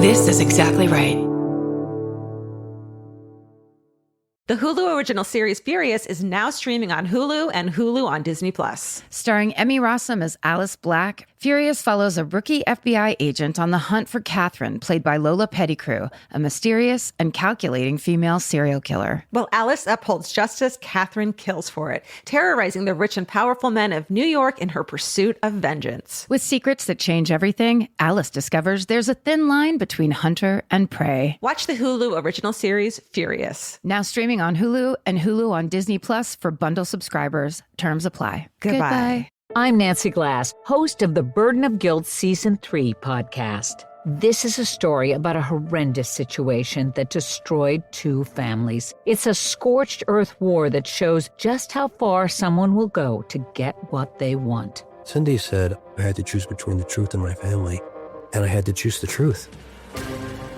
This is exactly right. The Hulu original series Furious is now streaming on Hulu and Hulu on Disney+. Starring Emmy Rossum as Alice Black, Furious follows a rookie FBI agent on the hunt for Catherine, played by Lola Pettigrew, a mysterious and calculating female serial killer. While Alice upholds justice, Catherine kills for it, terrorizing the rich and powerful men of New York in her pursuit of vengeance. With secrets that change everything, Alice discovers there's a thin line between hunter and prey. Watch the Hulu original series Furious. Now streaming on Hulu and Hulu on Disney Plus for bundle subscribers. Terms apply. Goodbye. I'm Nancy Glass, host of the Burden of Guilt Season 3 podcast. This is a story about a horrendous situation that destroyed 2 families. It's a scorched earth war that shows just how far someone will go to get what they want. Cindy said I had to choose between the truth and my family, and I had to choose the truth.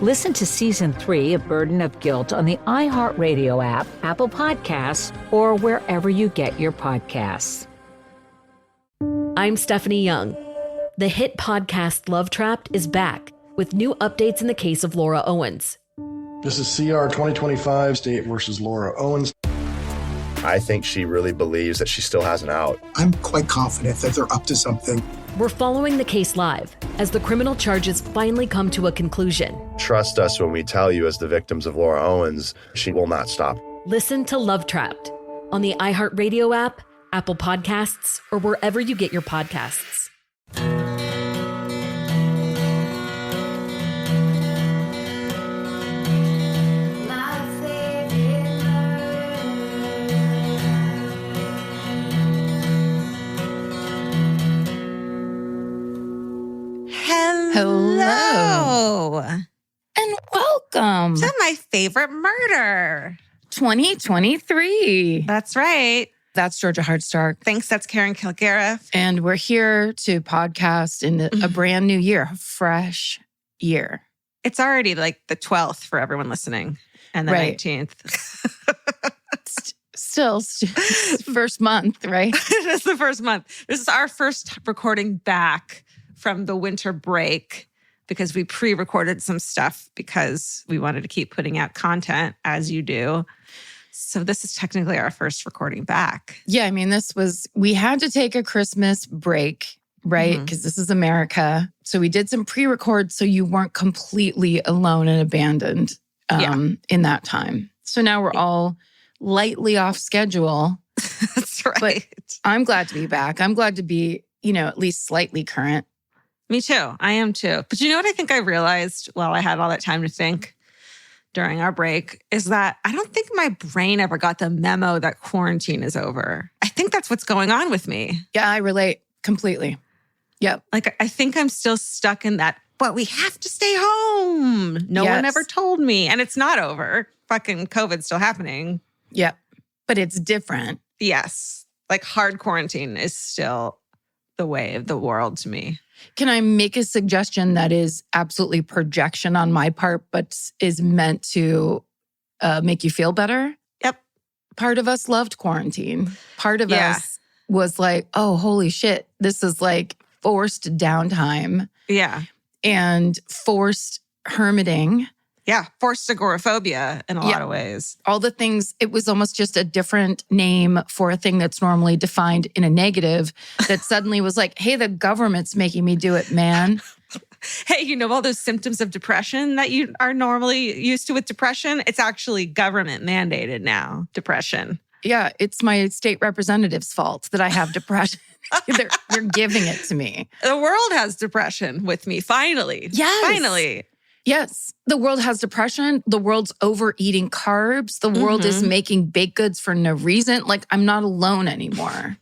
Listen to Season 3 of Burden of Guilt on the iHeartRadio app, Apple Podcasts, or wherever you get your podcasts. I'm Stephanie Young. The hit podcast Love Trapped is back with new updates in the case of Laura Owens. This is CR 2025, State versus Laura Owens. I think she really believes that she still has an out. I'm quite confident that they're up to something. We're following the case live as the criminal charges finally come to a conclusion. Trust us when we tell you, as the victims of Laura Owens, she will not stop. Listen to Love Trapped on the iHeartRadio app, Apple Podcasts, or wherever you get your podcasts. Hello. And welcome To my favorite murder. 2023. That's right. That's Georgia Hardstark. Thanks, that's Karen Kilgariff. And we're here to podcast in a brand new year, a fresh year. It's already like the 12th for everyone listening and the Right. 19th. Still, first month, right? It is the first month. This is our first recording back from the winter break because we pre-recorded some stuff because we wanted to keep putting out content as you do. So this is technically our first recording back. Yeah, I mean, we had to take a Christmas break, right? Because this is America. So we did some pre-record so you weren't completely alone and abandoned in that time. So now we're all lightly off schedule. That's right. But I'm glad to be back. I'm glad to be, at least slightly current. Me too. I am too. But you know what I think I realized while I had all that time to think during our break is that I don't think my brain ever got the memo that quarantine is over. I think that's what's going on with me. Yeah, I relate completely. Yep. Like, I think I'm still stuck in that, but we have to stay home. No one ever told me. And it's not over. Fucking COVID's still happening. Yep. But it's different. Yes. Like hard quarantine is still the way of the world to me. Can I make a suggestion that is absolutely projection on my part, but is meant to make you feel better? Yep. Part of us loved quarantine. Part of us was like, oh, holy shit. This is like forced downtime. Yeah. And forced hermiting. Yeah. Forced agoraphobia in a lot of ways. All the things, it was almost just a different name for a thing that's normally defined in a negative that suddenly was like, hey, the government's making me do it, man. Hey, all those symptoms of depression that you are normally used to with depression? It's actually government mandated now, depression. Yeah, it's my state representative's fault that I have depression. They're giving it to me. The world has depression with me, finally. Yes. Finally. Yes. The world has depression. The world's overeating carbs. The world is making baked goods for no reason. Like, I'm not alone anymore.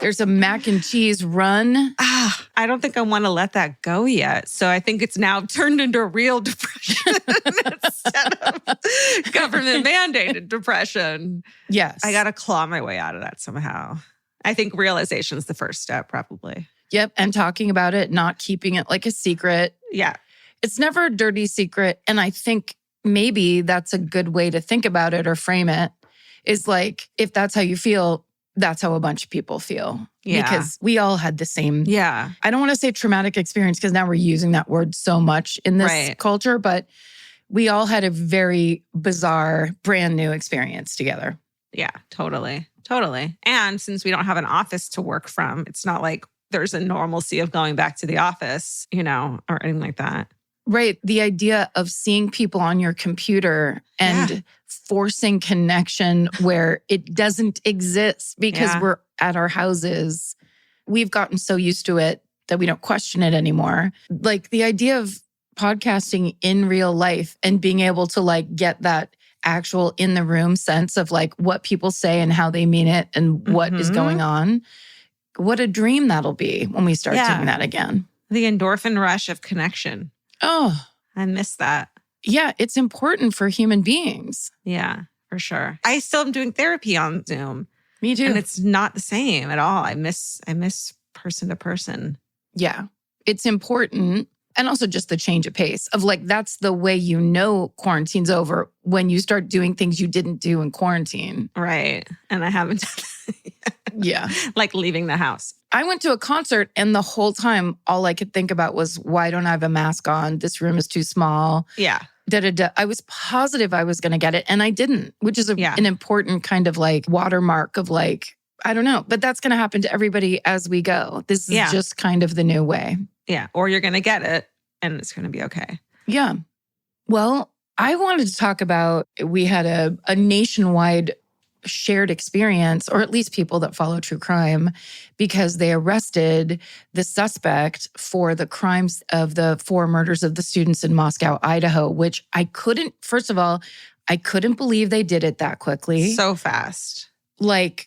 There's a mac and cheese run. I don't think I want to let that go yet. So I think it's now turned into real depression instead of government mandated depression. Yes. I got to claw my way out of that somehow. I think realization is the first step, probably. Yep. And talking about it, not keeping it like a secret. Yeah. It's never a dirty secret. And I think maybe that's a good way to think about it or frame it, is like, if that's how you feel, that's how a bunch of people feel. Yeah. Because we all had the same, Yeah. I don't want to say traumatic experience because now we're using that word so much in this culture, but we all had a very bizarre, brand new experience together. Yeah, totally. Totally. And since we don't have an office to work from, it's not like there's a normalcy of going back to the office, or anything like that. Right. The idea of seeing people on your computer and forcing connection where it doesn't exist because we're at our houses. We've gotten so used to it that we don't question it anymore. Like the idea of podcasting in real life and being able to like get that actual in the room sense of like what people say and how they mean it and what is going on. What a dream that'll be when we start doing that again. The endorphin rush of connection. Oh, I miss that. Yeah, it's important for human beings. Yeah, for sure. I still am doing therapy on Zoom. Me too. And it's not the same at all. I miss person to person. Yeah, it's important. And also just the change of pace of like, that's the way quarantine's over when you start doing things you didn't do in quarantine. Right. And I haven't done that yet. Yeah. Like leaving the house. I went to a concert and the whole time, all I could think about was, why don't I have a mask on? This room is too small. Yeah. I was positive I was going to get it and I didn't, which is an important kind of like watermark of like, I don't know, but that's going to happen to everybody as we go. This is just kind of the new way. Yeah. Or you're going to get it and it's going to be okay. Yeah. Well, I wanted to talk about, we had a nationwide shared experience, or at least people that follow true crime, because they arrested the suspect for the crimes of the 4 murders of the students in Moscow, Idaho, which first of all, I couldn't believe they did it that quickly. So fast. Like,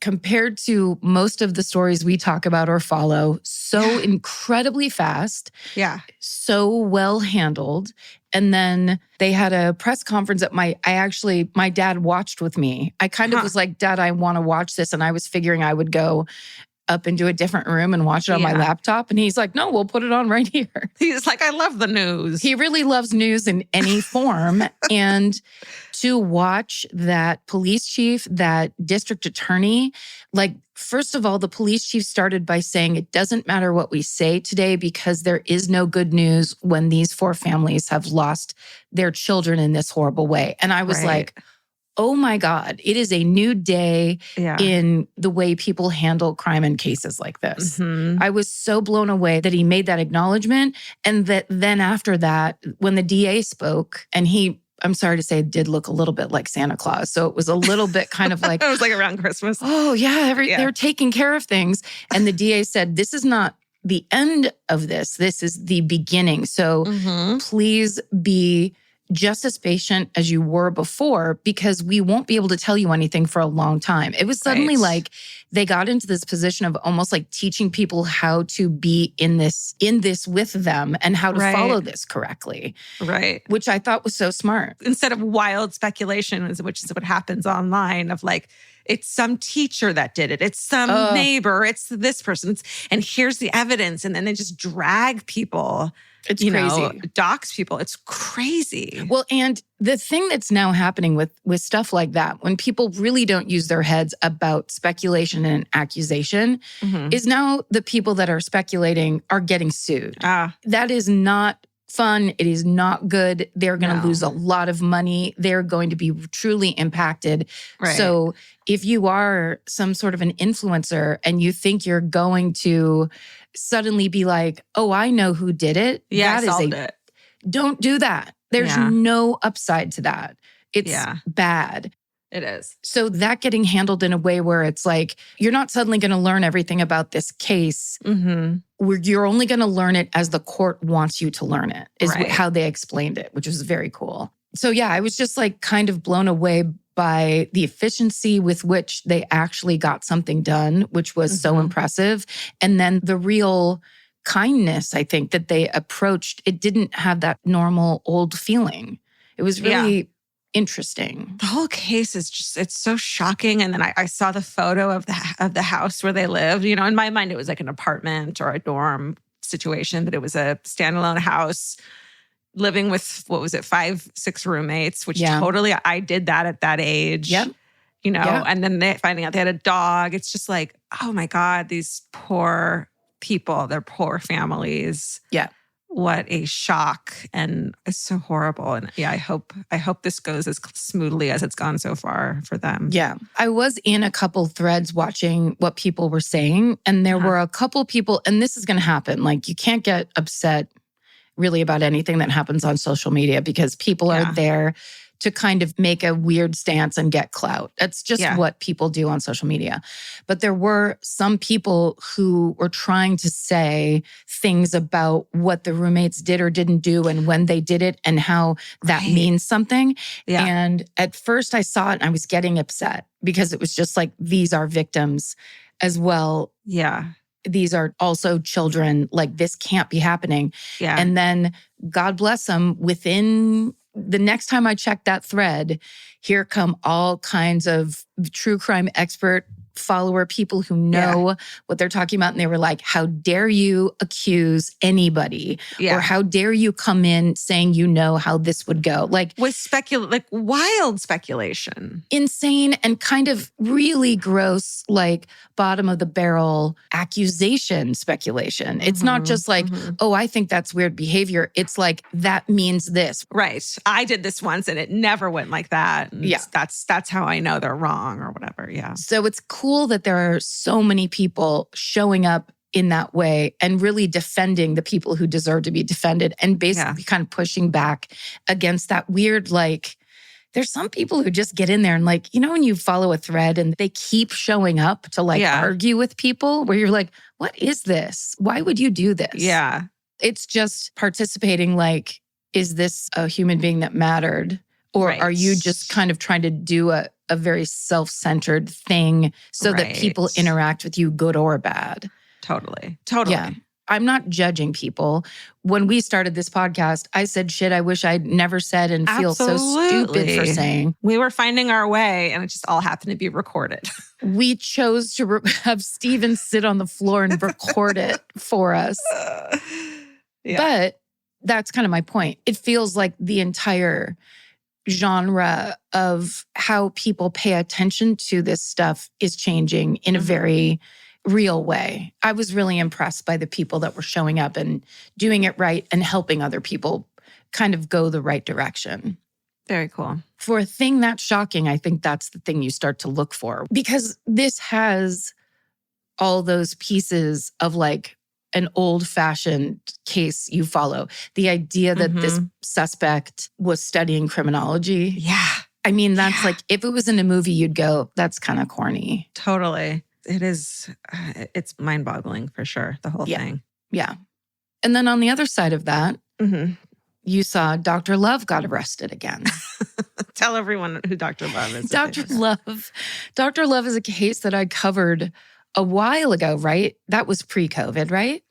compared to most of the stories we talk about or follow, so incredibly fast. Yeah. So well handled. And then they had a press conference that my dad watched with me. I kind of was like, Dad, I want to watch this. And I was figuring I would go up into a different room and watch it on my laptop. And he's like, no, we'll put it on right here. He's like, I love the news. He really loves news in any form. And to watch that police chief, that district attorney, like, first of all, the police chief started by saying, it doesn't matter what we say today because there is no good news when these 4 families have lost their children in this horrible way. And I was like, oh my God, it is a new day in the way people handle crime in cases like this. Mm-hmm. I was so blown away that he made that acknowledgement. And that then after that, when the DA spoke, and I'm sorry to say, did look a little bit like Santa Claus. So it was a little bit kind of like... It was like around Christmas. Oh yeah, they're taking care of things. And the DA said, this is not the end of this. This is the beginning. So please be just as patient as you were before, because we won't be able to tell you anything for a long time. It was suddenly like they got into this position of almost like teaching people how to be in this with them and how to follow this correctly. Right. Which I thought was so smart. Instead of wild speculation, which is what happens online of like, it's some teacher that did it. It's some neighbor. It's this person. And here's the evidence. And then they just drag people. It's crazy. Dox people. It's crazy. Well, and the thing that's now happening with stuff like that, when people really don't use their heads about speculation and accusation, is now the people that are speculating are getting sued. That is not fun. It is not good. They're going to lose a lot of money. They're going to be truly impacted. Right. So if you are some sort of an influencer and you think you're going to suddenly be like, oh, I know who did it. Yeah, solved it. Don't do that. There's no upside to that. It's bad. It is. So that getting handled in a way where it's like, you're not suddenly going to learn everything about this case. Where you're only going to learn it as the court wants you to learn it, is how they explained it, which was very cool. So yeah, I was just like kind of blown away by the efficiency with which they actually got something done, which was so impressive. And then the real kindness, I think, that they approached, it didn't have that normal old feeling. It was really interesting. The whole case is just, it's so shocking. And then I saw the photo of the house where they lived. You know, in my mind, it was like an apartment or a dorm situation, but it was a standalone house living with, 5, 6 roommates, which totally, I did that at that age. Yep. and then they finding out they had a dog. It's just like, oh my God, these poor people, their poor families. Yeah. What a shock. And it's so horrible. And yeah, I hope this goes as smoothly as it's gone so far for them. Yeah. I was in a couple threads watching what people were saying. And there were a couple people, and this is going to happen. Like, you can't get upset really about anything that happens on social media because people are there to kind of make a weird stance and get clout. That's just what people do on social media. But there were some people who were trying to say things about what the roommates did or didn't do and when they did it and how that means something. Yeah. And at first I saw it and I was getting upset because it was just like, these are victims as well. Yeah. These are also children. Like, this can't be happening. Yeah. And then God bless them, within the next time I checked that thread, here come all kinds of true crime expert follower people who know what they're talking about. And they were like, how dare you accuse anybody? Or how dare you come in saying you know how this would go? Like, with wild speculation. Insane and kind of really gross, like bottom of the barrel accusation speculation. It's not just like, oh, I think that's weird behavior. It's like, that means this. Right. I did this once and it never went like that. And that's how I know they're wrong or whatever. Yeah. So it's cool that there are so many people showing up in that way and really defending the people who deserve to be defended and basically kind of pushing back against that weird, like, there's some people who just get in there and like, when you follow a thread and they keep showing up to like argue with people where you're like, what is this? Why would you do this? Yeah. It's just participating like, is this a human being that mattered? Or are you just kind of trying to do a very self-centered thing so that people interact with you, good or bad? Totally. Yeah. I'm not judging people. When we started this podcast, I said shit I wish I'd never said and feel so stupid for saying. We were finding our way and it just all happened to be recorded. We chose to have Steven sit on the floor and record it for us. But that's kind of my point. It feels like the entire genre of how people pay attention to this stuff is changing in a very real way. I was really impressed by the people that were showing up and doing it right and helping other people kind of go the right direction. Very cool. For a thing that's shocking, I think that's the thing you start to look for, because this has all those pieces of like an old-fashioned case you follow. The idea that this suspect was studying criminology. Yeah. I mean, that's like, if it was in a movie, you'd go, that's kind of corny. Totally. It is. It's mind-boggling for sure, the whole thing. Yeah. And then on the other side of that, you saw Dr. Love got arrested again. Tell everyone who Dr. Love is. Dr. Love is a case that I covered a while ago, right? That was pre-COVID, right?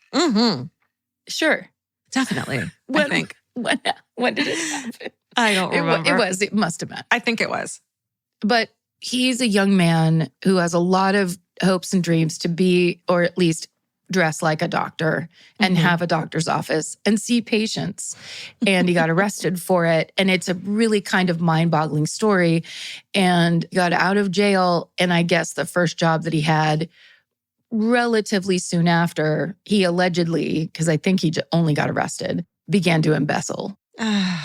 Sure. Definitely. I think. When did it happen? I don't remember. It must have been. I think it was. But he's a young man who has a lot of hopes and dreams to be, or at least dress like a doctor and have a doctor's office and see patients. And he got arrested for it. And it's a really kind of mind-boggling story. And he got out of jail. And I guess the first job that he had relatively soon after, he allegedly, because I think he only got arrested, began to embezzle.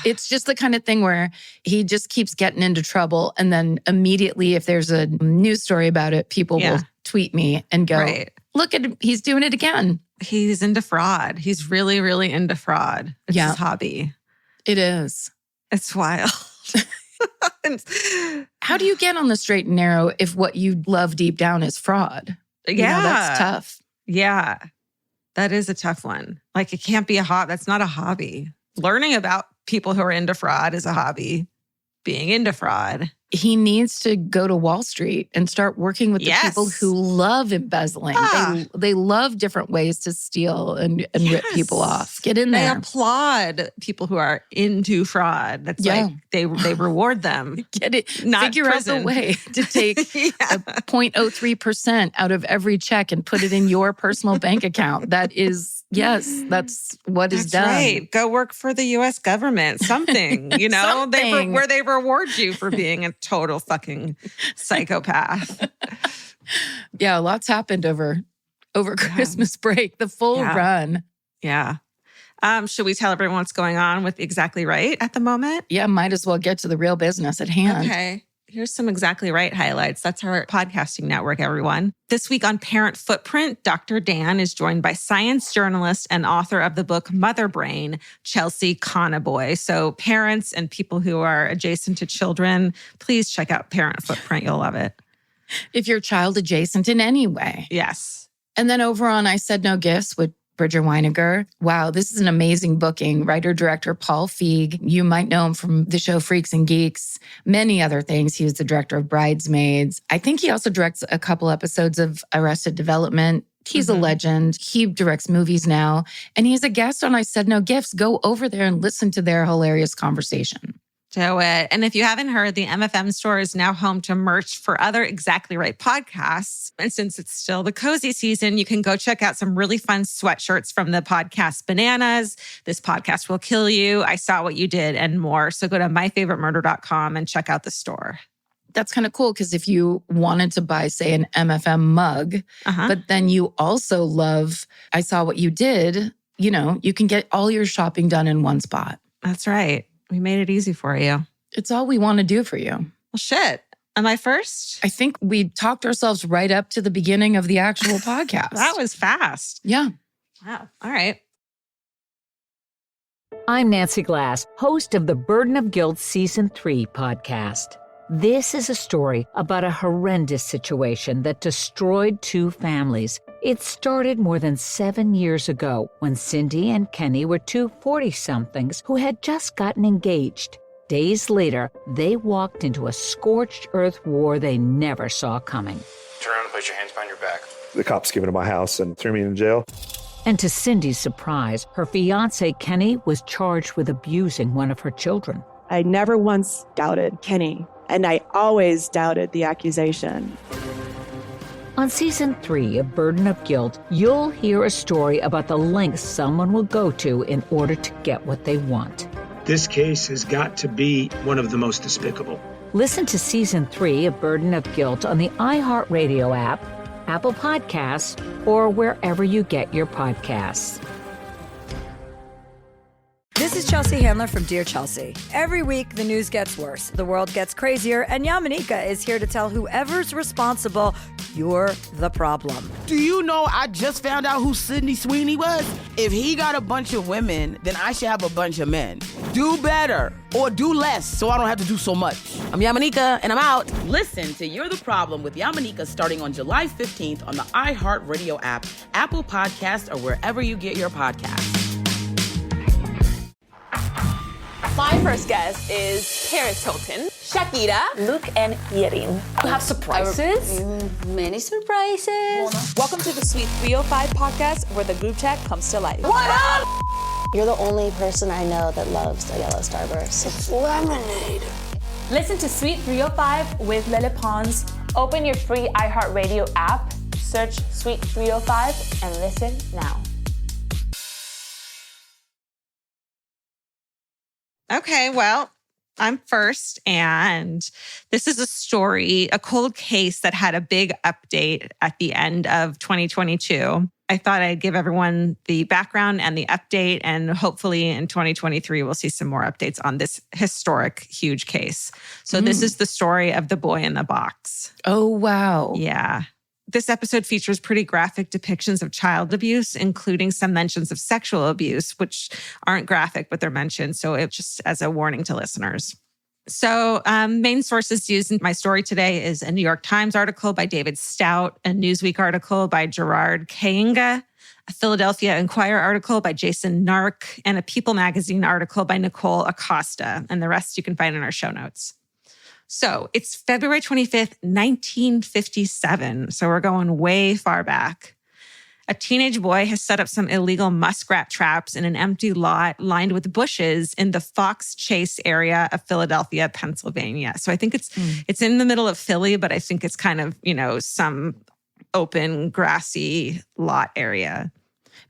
It's just the kind of thing where he just keeps getting into trouble. And then immediately, if there's a news story about it, people will tweet me and go, look at him, he's doing it again. He's into fraud. He's really, really into fraud. It's his hobby. It is. It's wild. How do you get on the straight and narrow if what you love deep down is fraud? That's tough. Yeah. That is a tough one. Like, it can't be a hobby. That's not a hobby. Learning about people who are into fraud is a hobby. Being into fraud. He needs to go to Wall Street and start working with the people who love embezzling. They love different ways to steal and rip people off. Get in there. They applaud people who are into fraud. That's like they reward them. Get it. Figure out the way to take 0.03% out of every check and put it in your personal bank account. That is, that's what is done. Right. Go work for the U.S. government. Something, where they reward you for being total fucking psychopath. Yeah, lots happened over Christmas break, the full run. Yeah. Should we tell everyone what's going on with Exactly Right at the moment? Yeah, might as well get to the real business at hand. Okay. Here's some Exactly Right highlights. That's our podcasting network, everyone. This week on Parent Footprint, Dr. Dan is joined by science journalist and author of the book Mother Brain, Chelsea Conaboy. So parents and people who are adjacent to children, please check out Parent Footprint. You'll love it. If you're child adjacent in any way. Yes. And then over on I Said No Gifts with Bridger Weiniger. Wow, this is an amazing booking. Writer-director Paul Feig. You might know him from the show Freaks and Geeks, many other things. He was the director of Bridesmaids. I think he also directs a couple episodes of Arrested Development. He's a legend. He directs movies now. And he's a guest on I Said No Gifts. Go over there and listen to their hilarious conversation. Do it. And if you haven't heard, the MFM store is now home to merch for other Exactly Right podcasts. And since it's still the cozy season, you can go check out some really fun sweatshirts from the podcast Bananas, This Podcast Will Kill You, I Saw What You Did, and more. So go to myfavoritemurder.com and check out the store. That's kind of cool because if you wanted to buy, say, an MFM mug, but then you also love I Saw What You Did, you can get all your shopping done in one spot. That's right. We made it easy for you. It's all we want to do for you. Well, shit. Am I first? I think we talked ourselves right up to the beginning of the actual podcast. That was fast. Yeah. Wow. All right. I'm Nancy Glass, host of the Burden of Guilt Season 3 podcast. This is a story about a horrendous situation that destroyed 2 families. It started more than 7 years ago when Cindy and Kenny were 2 40-somethings who had just gotten engaged. Days later, they walked into a scorched earth war they never saw coming. Turn around and place your hands behind your back. The cops came into my house and threw me in jail. And to Cindy's surprise, her fiancé Kenny was charged with abusing one of her children. I never once doubted Kenny, and I always doubted the accusation. On Season 3 of Burden of Guilt, you'll hear a story about the lengths someone will go to in order to get what they want. This case has got to be one of the most despicable. Listen to Season 3 of Burden of Guilt on the iHeartRadio app, Apple Podcasts, or wherever you get your podcasts. This is Chelsea Handler from Dear Chelsea. Every week, the news gets worse, the world gets crazier, and Yamanika is here to tell whoever's responsible, you're the problem. Do you know I just found out who Sydney Sweeney was? If he got a bunch of women, then I should have a bunch of men. Do better or do less so I don't have to do so much. I'm Yamanika, and I'm out. Listen to You're the Problem with Yamanika starting on July 15th on the iHeartRadio app, Apple Podcasts, or wherever you get your podcasts. My first guest is Paris Hilton, Shakira, Luke, and Yerin. You have surprises? Many surprises. Welcome to the Sweet 305 podcast, where the group chat comes to life. What up? You're the only person I know that loves a yellow starburst. It's lemonade. Listen to Sweet 305 with Lele Pons. Open your free iHeartRadio app, search Sweet 305, and listen now. Okay, well, I'm first, and this is a story, a cold case that had a big update at the end of 2022. I thought I'd give everyone the background and the update, and hopefully in 2023, we'll see some more updates on this historic, huge case. So this is the story of the boy in the box. Oh, wow. Yeah. This episode features pretty graphic depictions of child abuse, including some mentions of sexual abuse, which aren't graphic, but they're mentioned. So it's just as a warning to listeners. So main sources used in my story today is a New York Times article by David Stout, a Newsweek article by Gerard Kainga, a Philadelphia Inquirer article by Jason Nark, and a People magazine article by Nicole Acosta. And the rest you can find in our show notes. So it's February 25th, 1957. So we're going way far back. A teenage boy has set up some illegal muskrat traps in an empty lot lined with bushes in the Fox Chase area of Philadelphia, Pennsylvania. So I think it's in the middle of Philly, but I think it's kind of, some open, grassy lot area.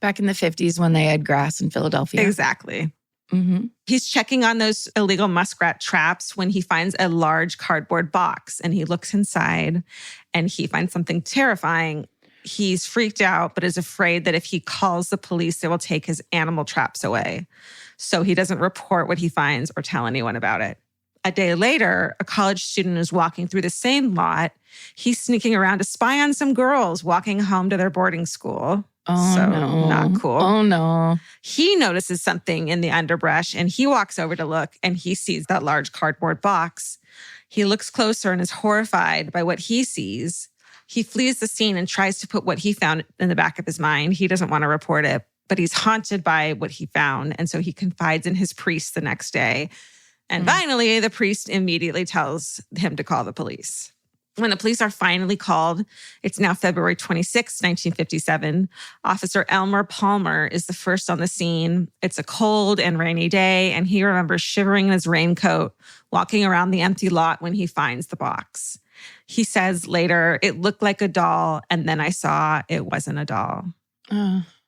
Back in the 50s when they had grass in Philadelphia. Exactly. Mm-hmm. He's checking on those illegal muskrat traps when he finds a large cardboard box, and he looks inside and he finds something terrifying. He's freaked out, but is afraid that if he calls the police, they will take his animal traps away. So he doesn't report what he finds or tell anyone about it. A day later, a college student is walking through the same lot. He's sneaking around to spy on some girls walking home to their boarding school. Oh, so no. Not cool. Oh, no. He notices something in the underbrush and he walks over to look and he sees that large cardboard box. He looks closer and is horrified by what he sees. He flees the scene and tries to put what he found in the back of his mind. He doesn't want to report it, but he's haunted by what he found. And so he confides in his priest the next day. And finally, the priest immediately tells him to call the police. When the police are finally called, it's now February 26, 1957. Officer Elmer Palmer is the first on the scene. It's a cold and rainy day, and he remembers shivering in his raincoat, walking around the empty lot when he finds the box. He says later, "It looked like a doll, and then I saw it wasn't a doll."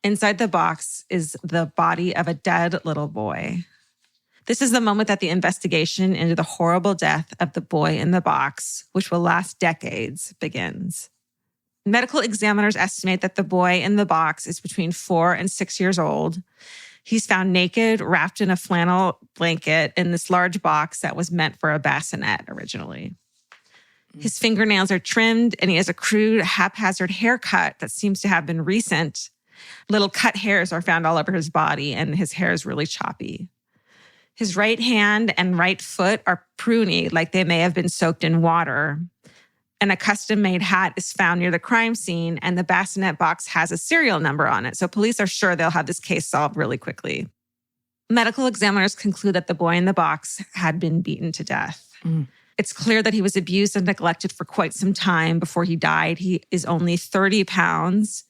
Inside the box is the body of a dead little boy. This is the moment that the investigation into the horrible death of the boy in the box, which will last decades, begins. Medical examiners estimate that the boy in the box is between 4 and 6 years old. He's found naked, wrapped in a flannel blanket in this large box that was meant for a bassinet originally. His fingernails are trimmed, and he has a crude, haphazard haircut that seems to have been recent. Little cut hairs are found all over his body, and his hair is really choppy. His right hand and right foot are pruny, like they may have been soaked in water. And a custom-made hat is found near the crime scene, and the bassinet box has a serial number on it. So police are sure they'll have this case solved really quickly. Medical examiners conclude that the boy in the box had been beaten to death. It's clear that he was abused and neglected for quite some time before he died. He is only 30 pounds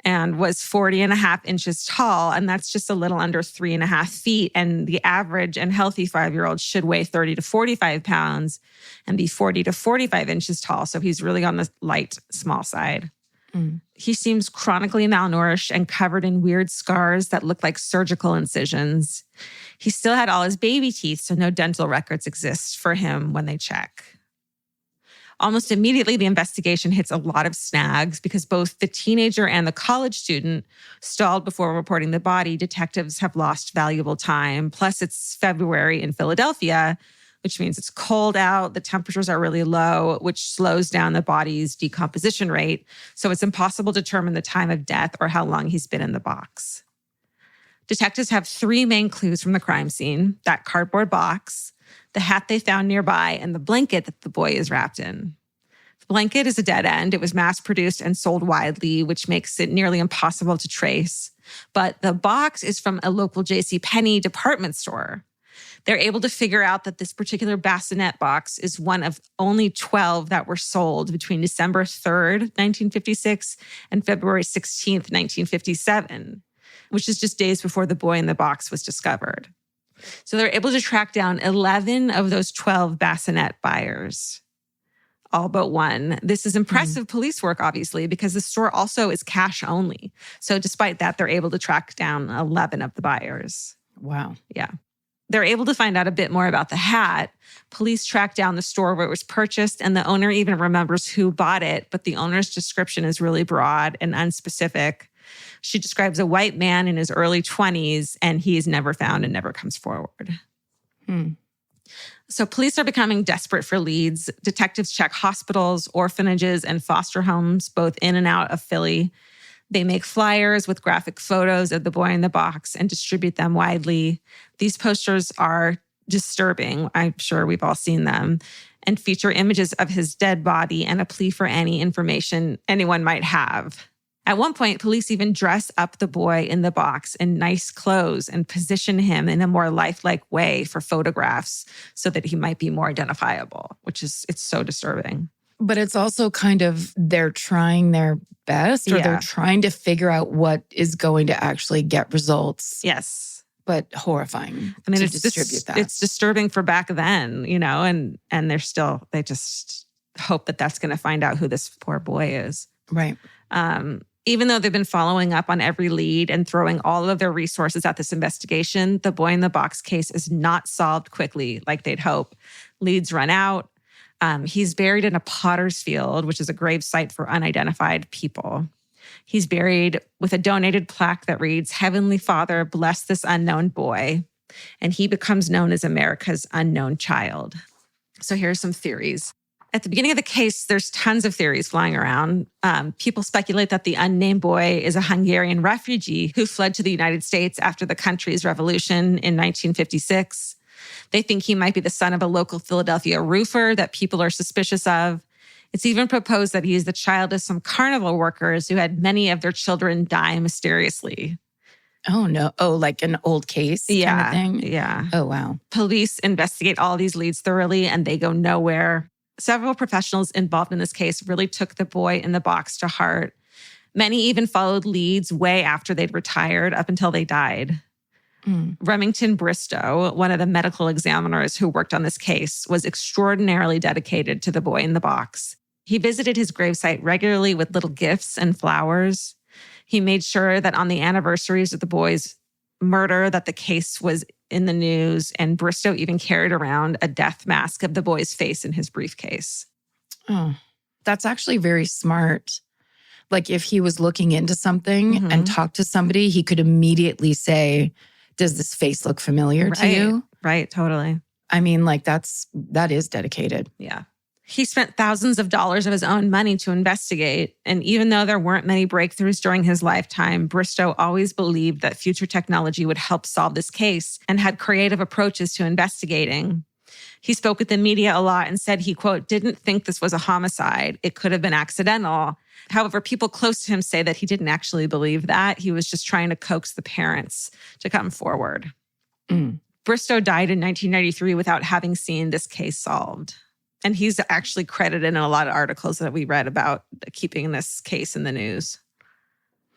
and was 40 and a half inches tall. And that's just a little under 3.5 feet. And the average and healthy 5-year-old should weigh 30 to 45 pounds and be 40 to 45 inches tall. So he's really on the light, small side. He seems chronically malnourished and covered in weird scars that look like surgical incisions. He still had all his baby teeth, so no dental records exist for him when they check. Almost immediately, the investigation hits a lot of snags because both the teenager and the college student stalled before reporting the body. Detectives have lost valuable time. Plus, it's February in Philadelphia, which means it's cold out. The temperatures are really low, which slows down the body's decomposition rate. So it's impossible to determine the time of death or how long he's been in the box. Detectives have 3 main clues from the crime scene: that cardboard box, the hat they found nearby, and the blanket that the boy is wrapped in. The blanket is a dead end. It was mass-produced and sold widely, which makes it nearly impossible to trace. But the box is from a local JCPenney department store. They're able to figure out that this particular bassinet box is one of only 12 that were sold between December 3rd, 1956 and February 16th, 1957, which is just days before the boy in the box was discovered. So they're able to track down 11 of those 12 bassinet buyers, all but one. This is impressive police work, obviously, because the store also is cash only. So despite that, they're able to track down 11 of the buyers. Wow. Yeah. They're able to find out a bit more about the hat. Police track down the store where it was purchased, and the owner even remembers who bought it, but the owner's description is really broad and unspecific. She describes a white man in his early 20s, and he is never found and never comes forward. So police are becoming desperate for leads. Detectives check hospitals, orphanages, and foster homes, both in and out of Philly. They make flyers with graphic photos of the boy in the box and distribute them widely. These posters are disturbing. I'm sure we've all seen them, and feature images of his dead body and a plea for any information anyone might have. At one point, police even dress up the boy in the box in nice clothes and position him in a more lifelike way for photographs so that he might be more identifiable, it's so disturbing. But it's also kind of they're trying their best, or they're trying to figure out what is going to actually get results. Yes. But horrifying. I mean, to it's distribute that. It's disturbing for back then, and they just hope that that's going to find out who this poor boy is. Right. Even though they've been following up on every lead and throwing all of their resources at this investigation, the boy in the box case is not solved quickly like they'd hope. Leads run out. He's buried in a potter's field, which is a grave site for unidentified people. He's buried with a donated plaque that reads, "Heavenly Father, bless this unknown boy." And he becomes known as America's unknown child. So here are some theories. At the beginning of the case, there's tons of theories flying around. People speculate that the unnamed boy is a Hungarian refugee who fled to the United States after the country's revolution in 1956. They think he might be the son of a local Philadelphia roofer that people are suspicious of. It's even proposed that he is the child of some carnival workers who had many of their children die mysteriously. Oh, no. Oh, like an old case kind of thing? Yeah. Oh, wow. Police investigate all these leads thoroughly and they go nowhere. Several professionals involved in this case really took the boy in the box to heart. Many even followed leads way after they'd retired up until they died. Remington Bristow, one of the medical examiners who worked on this case, was extraordinarily dedicated to the boy in the box. He visited his gravesite regularly with little gifts and flowers. He made sure that on the anniversaries of the boy's murder that the case was in the news, and Bristow even carried around a death mask of the boy's face in his briefcase. Oh, that's actually very smart. Like if he was looking into something and talked to somebody, he could immediately say, does this face look familiar to you? Right, totally. I mean, like that is dedicated. Yeah. He spent thousands of dollars of his own money to investigate. And even though there weren't many breakthroughs during his lifetime, Bristow always believed that future technology would help solve this case and had creative approaches to investigating. He spoke with the media a lot and said he, quote, didn't think this was a homicide. It could have been accidental. However, people close to him say that he didn't actually believe that. He was just trying to coax the parents to come forward. Bristow died in 1993 without having seen this case solved. And he's actually credited in a lot of articles that we read about keeping this case in the news.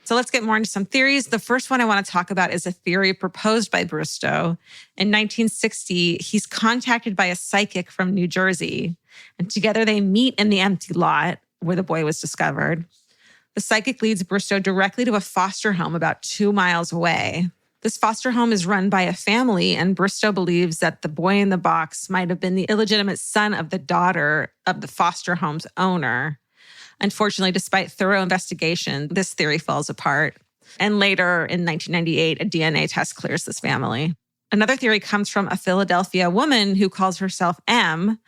So let's get more into some theories. The first one I want to talk about is a theory proposed by Bristow. In 1960, he's contacted by a psychic from New Jersey, and together they meet in the empty lot where the boy was discovered. The psychic leads Bristow directly to a foster home about 2 miles away. This foster home is run by a family, and Bristow believes that the boy in the box might have been the illegitimate son of the daughter of the foster home's owner. Unfortunately, despite thorough investigation, this theory falls apart. And later, in 1998, a DNA test clears this family. Another theory comes from a Philadelphia woman who calls herself M.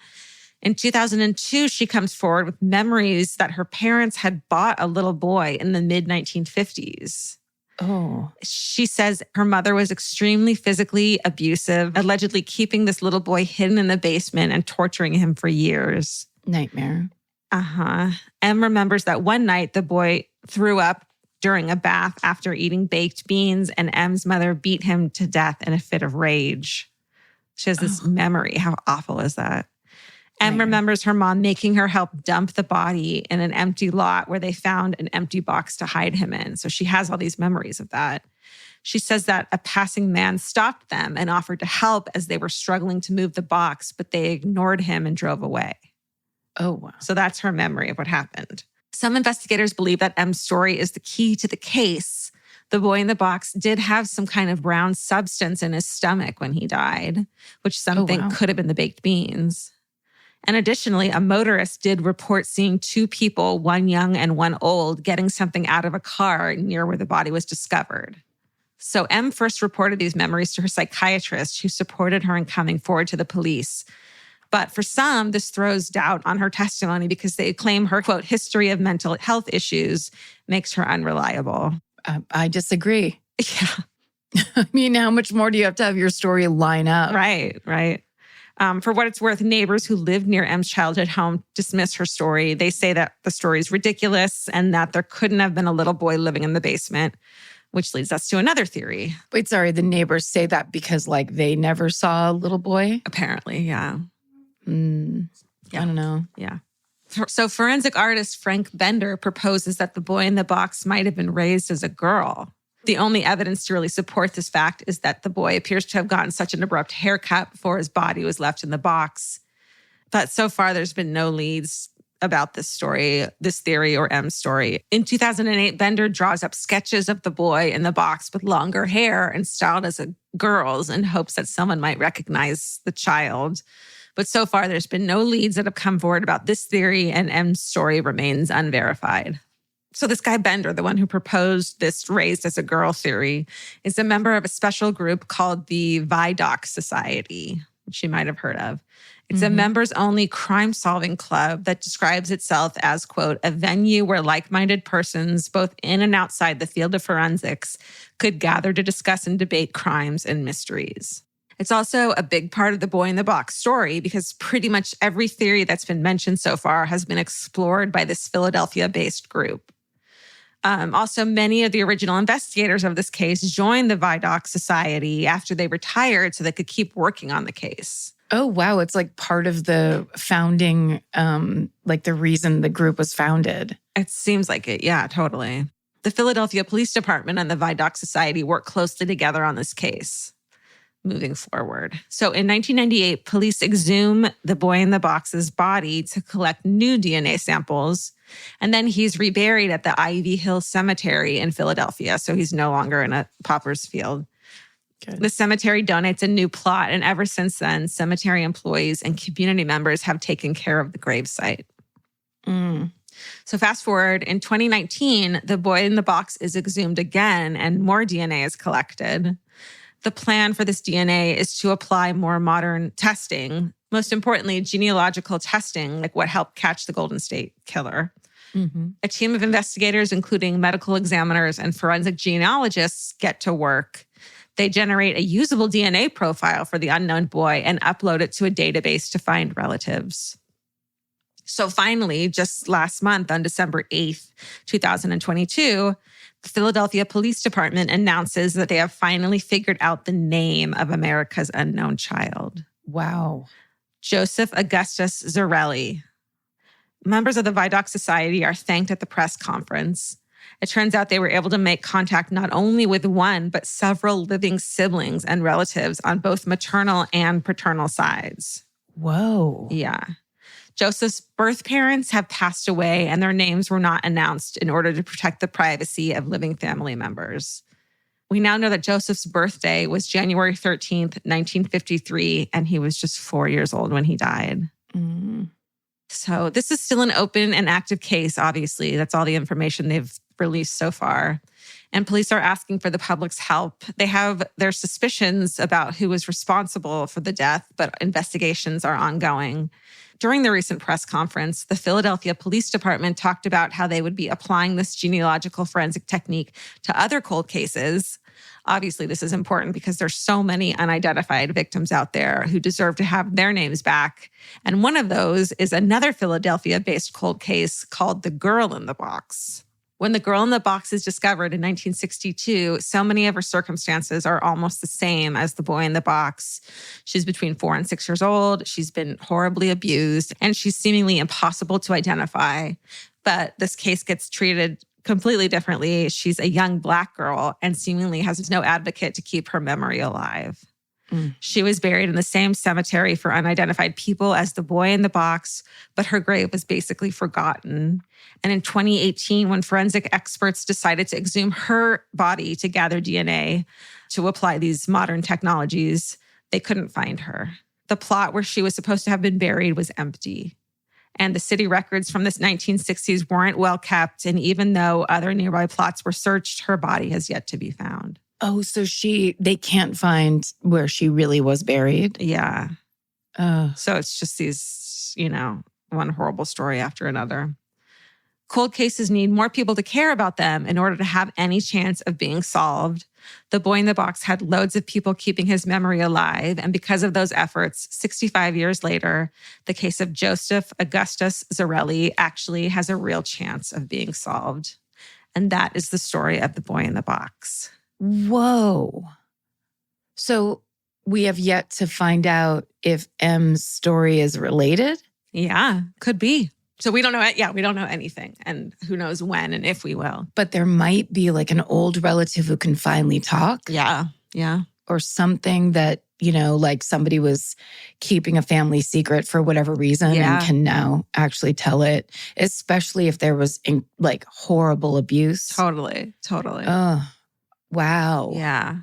In 2002, she comes forward with memories that her parents had bought a little boy in the mid-1950s. Oh. She says her mother was extremely physically abusive, allegedly keeping this little boy hidden in the basement and torturing him for years. Nightmare. Em remembers that one night the boy threw up during a bath after eating baked beans, and Em's mother beat him to death in a fit of rage. She has this memory. How awful is that? Em remembers her mom making her help dump the body in an empty lot where they found an empty box to hide him in. So she has all these memories of that. She says that a passing man stopped them and offered to help as they were struggling to move the box, but they ignored him and drove away. Oh, wow. So that's her memory of what happened. Some investigators believe that Em's story is the key to the case. The boy in the box did have some kind of brown substance in his stomach when he died, which some think could have been the baked beans. And additionally, a motorist did report seeing 2 people, one young and one old, getting something out of a car near where the body was discovered. So Em first reported these memories to her psychiatrist, who supported her in coming forward to the police. But for some, this throws doubt on her testimony because they claim her, quote, history of mental health issues makes her unreliable. I disagree. Yeah. I mean, how much more do you have to have your story line up? Right. For what it's worth, neighbors who lived near Em's childhood home dismiss her story. They say that the story is ridiculous and that there couldn't have been a little boy living in the basement, which leads us to another theory. Wait, sorry, the neighbors say that because, like, they never saw a little boy? Apparently, yeah. I don't know. Yeah. So forensic artist Frank Bender proposes that the boy in the box might have been raised as a girl. The only evidence to really support this fact is that the boy appears to have gotten such an abrupt haircut before his body was left in the box. But so far, there's been no leads about this story, this theory or M story. In 2008, Bender draws up sketches of the boy in the box with longer hair and styled as a girl's in hopes that someone might recognize the child. But so far, there's been no leads that have come forward about this theory, and M's story remains unverified. So this guy Bender, the one who proposed this raised as a girl theory, is a member of a special group called the Vidocq Society, which you might have heard of. It's a members-only crime-solving club that describes itself as, quote, a venue where like-minded persons, both in and outside the field of forensics, could gather to discuss and debate crimes and mysteries. It's also a big part of the Boy in the Box story because pretty much every theory that's been mentioned so far has been explored by this Philadelphia-based group. Also, many of the original investigators of this case joined the Vidocq Society after they retired so they could keep working on the case. Oh, wow. It's like part of the founding, like the reason the group was founded. It seems like it. Yeah, totally. The Philadelphia Police Department and the Vidocq Society work closely together on this case moving forward. So in 1998, police exhume the boy in the box's body to collect new DNA samples. And then he's reburied at the Ivy Hill Cemetery in Philadelphia. So he's no longer in a pauper's field. Good. The cemetery donates a new plot, and ever since then, cemetery employees and community members have taken care of the gravesite. So fast forward, in 2019, the boy in the box is exhumed again, and more DNA is collected. The plan for this DNA is to apply more modern testing, most importantly, genealogical testing, like what helped catch the Golden State Killer. A team of investigators, including medical examiners and forensic genealogists, get to work. They generate a usable DNA profile for the unknown boy and upload it to a database to find relatives. So finally, just last month on December 8th, 2022, the Philadelphia Police Department announces that they have finally figured out the name of America's unknown child. Wow. Joseph Augustus Zarelli. Members of the Vidocq Society are thanked at the press conference. It turns out they were able to make contact not only with one, but several living siblings and relatives on both maternal and paternal sides. Whoa. Yeah. Joseph's birth parents have passed away, and their names were not announced in order to protect the privacy of living family members. We now know that Joseph's birthday was January 13th, 1953, and he was just 4 years old when he died. So this is still an open and active case, obviously. That's all the information they've released so far. And police are asking for the public's help. They have their suspicions about who was responsible for the death, but investigations are ongoing. During the recent press conference, the Philadelphia Police Department talked about how they would be applying this genealogical forensic technique to other cold cases. Obviously, this is important because there's so many unidentified victims out there who deserve to have their names back. And one of those is another Philadelphia-based cold case called The Girl in the Box. When the girl in the box is discovered in 1962, so many of her circumstances are almost the same as the boy in the box. She's between 4 and 6 years old. She's been horribly abused, and she's seemingly impossible to identify. But this case gets treated completely differently. She's a young Black girl and seemingly has no advocate to keep her memory alive. She was buried in the same cemetery for unidentified people as the boy in the box, but her grave was basically forgotten. And in 2018, when forensic experts decided to exhume her body to gather DNA to apply these modern technologies, they couldn't find her. The plot where she was supposed to have been buried was empty. And the city records from the 1960s weren't well kept. And even though other nearby plots were searched, her body has yet to be found. Oh, so they can't find where she really was buried? Yeah. So it's just these, one horrible story after another. Cold cases need more people to care about them in order to have any chance of being solved. The boy in the box had loads of people keeping his memory alive. And because of those efforts, 65 years later, the case of Joseph Augustus Zarelli actually has a real chance of being solved. And that is the story of the boy in the box. Whoa. So we have yet to find out if M's story is related? Yeah, could be. So we don't know. Yeah, we don't know anything. And who knows when and if we will. But there might be like an old relative who can finally talk. Yeah. or something that, like somebody was keeping a family secret for whatever reason and can now actually tell it, especially if there was horrible abuse. Totally. Oh, wow. Yeah.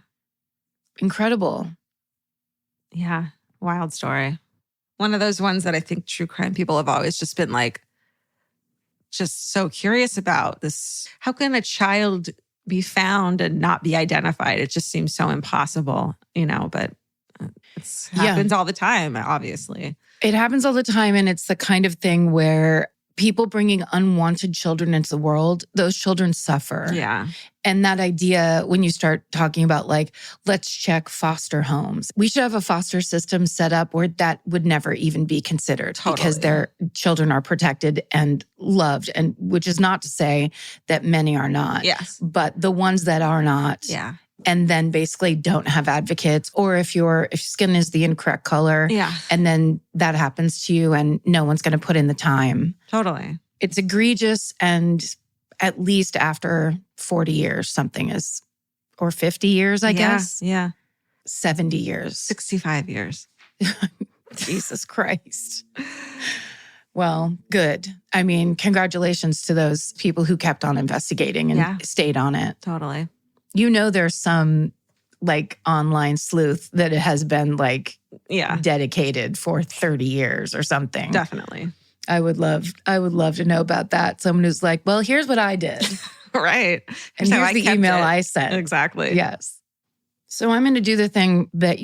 Incredible. Yeah. Wild story. One of those ones that I think true crime people have always just been just so curious about this. How can a child be found and not be identified? It just seems so impossible, but it happens all the time, obviously. It happens all the time. And it's the kind of thing where people bringing unwanted children into the world, those children suffer. Yeah. And that idea, when you start talking about let's check foster homes, we should have a foster system set up where that would never even be considered because their children are protected and loved. And which is not to say that many are not. Yes. But the ones that are not. Yeah. And then basically don't have advocates, or if your skin is the incorrect color, and then that happens to you and no one's going to put in the time. Totally. It's egregious, and at least after 40 years, something is, or 50 years, I guess. Yeah. 70 years. 65 years. Jesus Christ. Well, good. I mean, congratulations to those people who kept on investigating and stayed on it. Totally. There's some online sleuth that it has been dedicated for 30 years or something. Definitely. I would love to know about that. Someone who's well, here's what I did. Right. And here's the email I sent. Exactly. Yes. So I'm going to do the thing that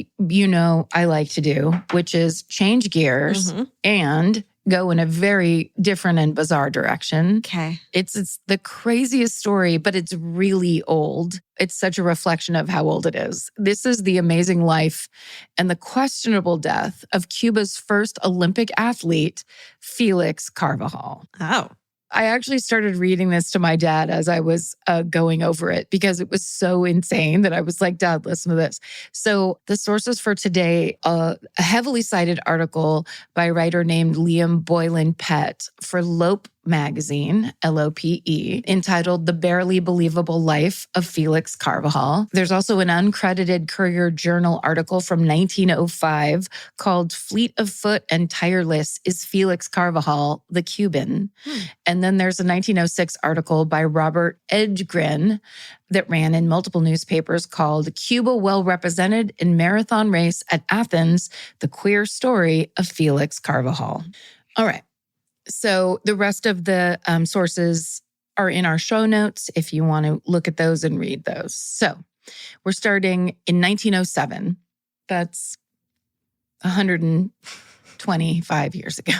I like to do, which is change gears and go in a very different and bizarre direction. Okay. It's the craziest story, but it's really old. It's such a reflection of how old it is. This is the amazing life and the questionable death of Cuba's first Olympic athlete, Felix Carvajal. Oh. I actually started reading this to my dad as I was going over it because it was so insane that I was like, Dad, listen to this. So the sources for today, a heavily cited article by a writer named Liam Boylan Pett for Lope magazine, LOPE, entitled The Barely Believable Life of Felix Carvajal. There's also an uncredited Courier Journal article from 1905 called Fleet of Foot and Tireless Is Felix Carvajal the Cuban? And then there's a 1906 article by Robert Edgren that ran in multiple newspapers called Cuba Well Represented in Marathon Race at Athens, The Queer Story of Felix Carvajal. All right. So the rest of the sources are in our show notes if you want to look at those and read those. So we're starting in 1907. That's 125 years ago.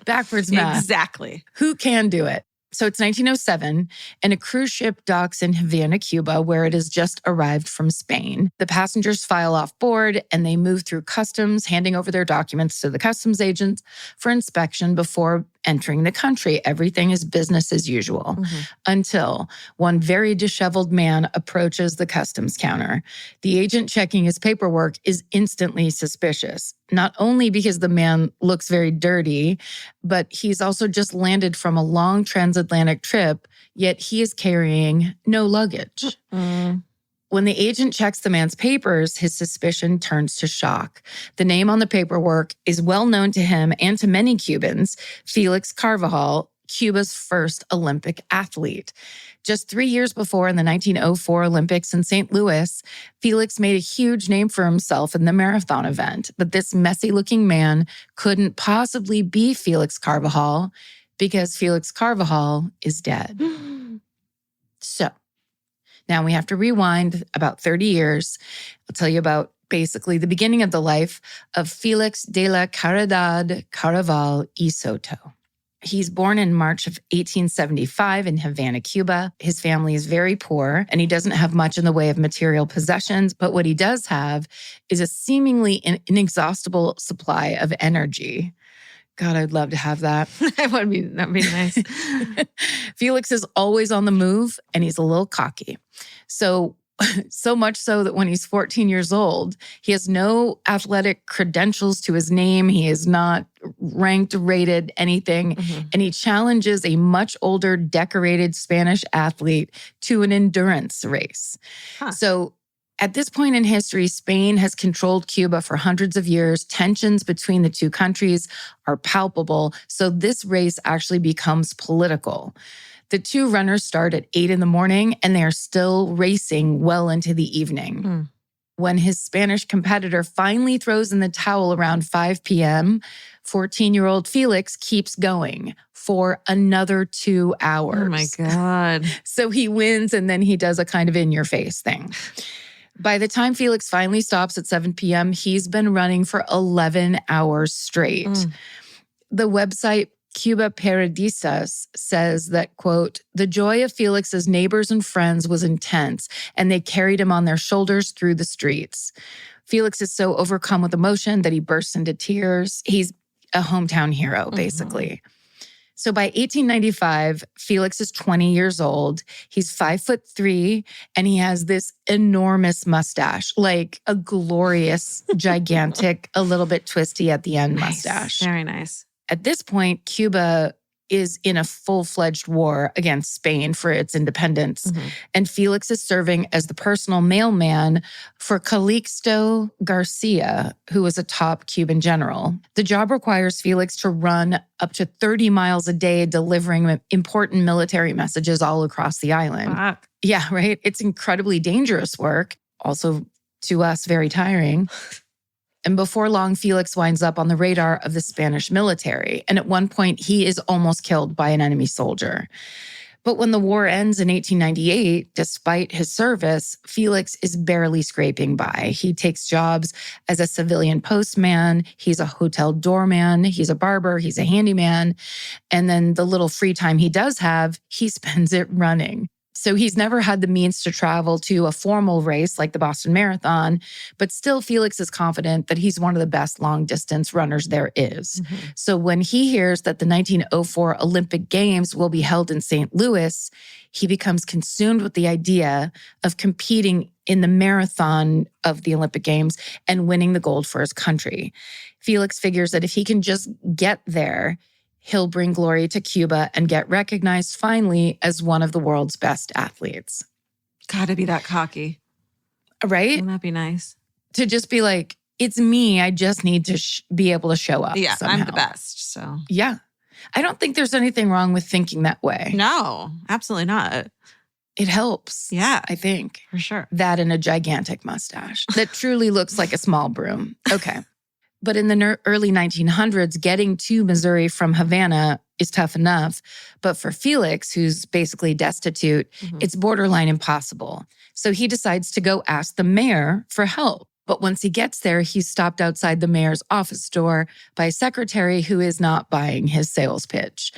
Backwards math. Exactly. Who can do it? So it's 1907, and a cruise ship docks in Havana, Cuba, where it has just arrived from Spain. The passengers file off board, and they move through customs, handing over their documents to the customs agents for inspection before entering the country. Everything is business as usual until one very disheveled man approaches the customs counter. The agent checking his paperwork is instantly suspicious, not only because the man looks very dirty, but he's also just landed from a long transatlantic trip, yet he is carrying no luggage. When the agent checks the man's papers, his suspicion turns to shock. The name on the paperwork is well known to him and to many Cubans, Felix Carvajal, Cuba's first Olympic athlete. Just 3 years before, in the 1904 Olympics in St. Louis, Felix made a huge name for himself in the marathon event. But this messy-looking man couldn't possibly be Felix Carvajal because Felix Carvajal is dead. So, now we have to rewind about 30 years. I'll tell you about basically the beginning of the life of Felix de la Caridad Carvajal y Soto. He's born in March of 1875 in Havana, Cuba. His family is very poor, and he doesn't have much in the way of material possessions, but what he does have is a seemingly inexhaustible supply of energy. God, I'd love to have that. That'd be nice. Felix is always on the move, and he's a little cocky. So much so that when he's 14 years old, he has no athletic credentials to his name. He is not ranked, rated, anything. And he challenges a much older, decorated Spanish athlete to an endurance race. So At this point in history, Spain has controlled Cuba for hundreds of years. Tensions between the two countries are palpable. So this race actually becomes political. The two runners start at 8 a.m. and they are still racing well into the evening. When his Spanish competitor finally throws in the towel around 5 p.m., 14-year-old Felix keeps going for another 2 hours. Oh my God. So he wins and then he does a kind of in-your-face thing. By the time Felix finally stops at 7 p.m., he's been running for 11 hours straight. The website Cuba Periodistas says that, quote, the joy of Felix's neighbors and friends was intense, and they carried him on their shoulders through the streets. Felix is so overcome with emotion that he bursts into tears. He's a hometown hero, basically. So by 1895, Felix is 20 years old. He's 5'3", and he has this enormous mustache, like a glorious, gigantic, a little bit twisty at the end mustache. Very nice. At this point, Cuba is in a full-fledged war against Spain for its independence. And Felix is serving as the personal mailman for Calixto Garcia, who was a top Cuban general. The job requires Felix to run up to 30 miles a day, delivering important military messages all across the island. Fuck. Yeah, right? It's incredibly dangerous work. Also, to us, very tiring. And before long, Felix winds up on the radar of the Spanish military. And at one point, he is almost killed by an enemy soldier. But when the war ends in 1898, despite his service, Felix is barely scraping by. He takes jobs as a civilian postman. He's a hotel doorman. He's a barber. He's a handyman. And then the little free time he does have, he spends it running. So he's never had the means to travel to a formal race like the Boston Marathon, but still Felix is confident that he's one of the best long-distance runners there is. So when he hears that the 1904 Olympic Games will be held in St. Louis, he becomes consumed with the idea of competing in the marathon of the Olympic Games and winning the gold for his country. Felix figures that if he can just get there, he'll bring glory to Cuba and get recognized finally as one of the world's best athletes. Gotta be that cocky. Right? Wouldn't that be nice? To just be like, it's me. I just need to be able to show up. Yeah, somehow. I'm the best. So yeah. I don't think there's anything wrong with thinking that way. No, absolutely not. It helps. Yeah. I think. For sure. That and a gigantic mustache that truly looks like a small broom. Okay. But in the early 1900s, getting to Missouri from Havana is tough enough. But for Felix, who's basically destitute, it's borderline impossible. So he decides to go ask the mayor for help. But once he gets there, he's stopped outside the mayor's office door by a secretary who is not buying his sales pitch.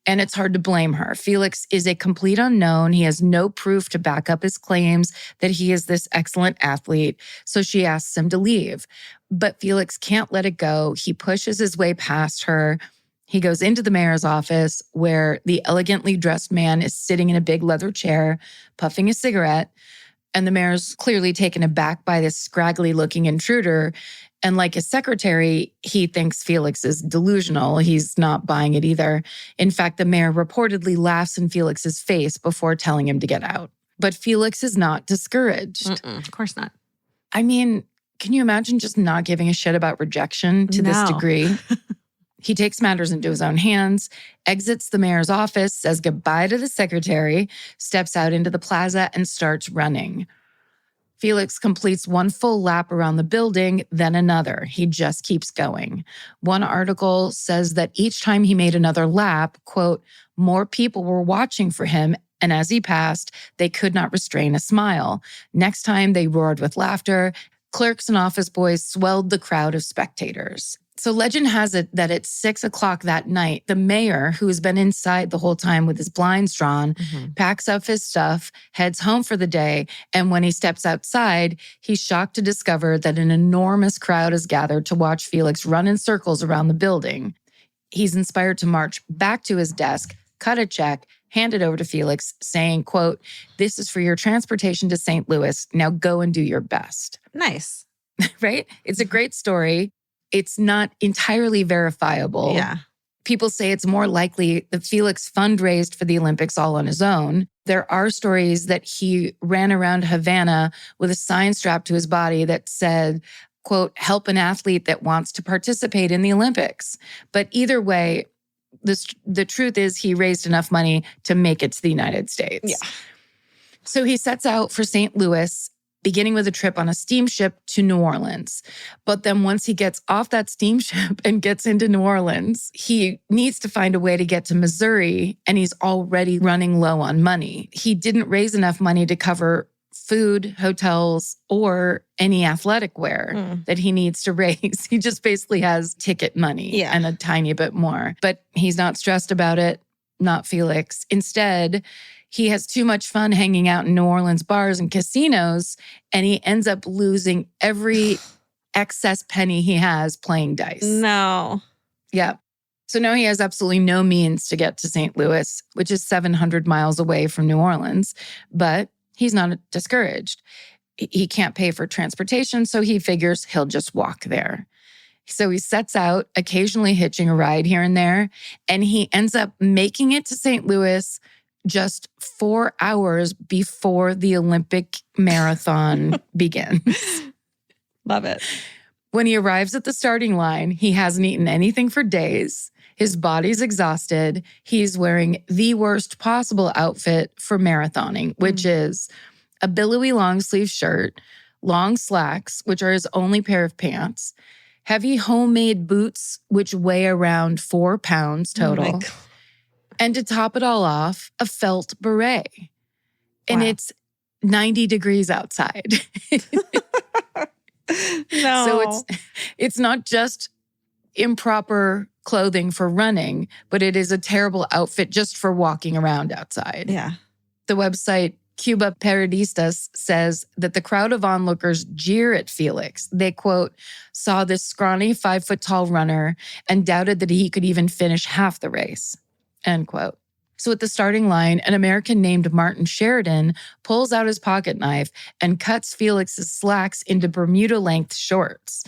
And it's hard to blame her. Felix is a complete unknown. He has no proof to back up his claims that he is this excellent athlete. So she asks him to leave. But Felix can't let it go. He pushes his way past her. He goes into the mayor's office where the elegantly dressed man is sitting in a big leather chair, puffing a cigarette. And the mayor's clearly taken aback by this scraggly-looking intruder. And like his secretary, he thinks Felix is delusional. He's not buying it either. In fact, the mayor reportedly laughs in Felix's face before telling him to get out. But Felix is not discouraged. Of course not. I mean, can you imagine just not giving a shit about rejection to this degree? He takes matters into his own hands, exits the mayor's office, says goodbye to the secretary, steps out into the plaza, and starts running. Felix completes one full lap around the building, then another. He just keeps going. One article says that each time he made another lap, quote, more people were watching for him, and as he passed, they could not restrain a smile. Next time, they roared with laughter. Clerks and office boys swelled the crowd of spectators. So legend has it that at 6 o'clock that night, the mayor, who has been inside the whole time with his blinds drawn, packs up his stuff, heads home for the day, and when he steps outside, he's shocked to discover that an enormous crowd has gathered to watch Felix run in circles around the building. He's inspired to march back to his desk, cut a check, hand it over to Felix, saying, quote, this is for your transportation to St. Louis. Now go and do your best. Nice. Right? It's a great story. It's not entirely verifiable. Yeah. People say it's more likely that Felix fundraised for the Olympics all on his own. There are stories that he ran around Havana with a sign strapped to his body that said, quote, help an athlete that wants to participate in the Olympics. But either way, the truth is he raised enough money to make it to the United States. Yeah. So he sets out for St. Louis, beginning with a trip on a steamship to New Orleans. But then once he gets off that steamship and gets into New Orleans, he needs to find a way to get to Missouri, and he's already running low on money. He didn't raise enough money to cover food, hotels, or any athletic wear that he needs to raise. He just basically has ticket money and a tiny bit more. But he's not stressed about it, not Felix. Instead, he has too much fun hanging out in New Orleans bars and casinos, and he ends up losing every excess penny he has playing dice. No. Yeah. So now he has absolutely no means to get to St. Louis, which is 700 miles away from New Orleans. But he's not discouraged. He can't pay for transportation, so he figures he'll just walk there. So he sets out, occasionally hitching a ride here and there, and he ends up making it to St. Louis just 4 hours before the Olympic marathon begins. Love it. When he arrives at the starting line, he hasn't eaten anything for days. His body's exhausted. He's wearing the worst possible outfit for marathoning, which is a billowy long sleeve shirt, long slacks, which are his only pair of pants, heavy homemade boots, which weigh around 4 pounds total. And to top it all off, a felt beret. And it's 90 degrees outside. No. So it's not just improper clothing for running, but it is a terrible outfit just for walking around outside. Yeah. The website Cuba Periodistas says that the crowd of onlookers jeer at Felix. They, quote, saw this scrawny 5-foot-tall runner and doubted that he could even finish half the race, end quote. So at the starting line, an American named Martin Sheridan pulls out his pocket knife and cuts Felix's slacks into Bermuda-length shorts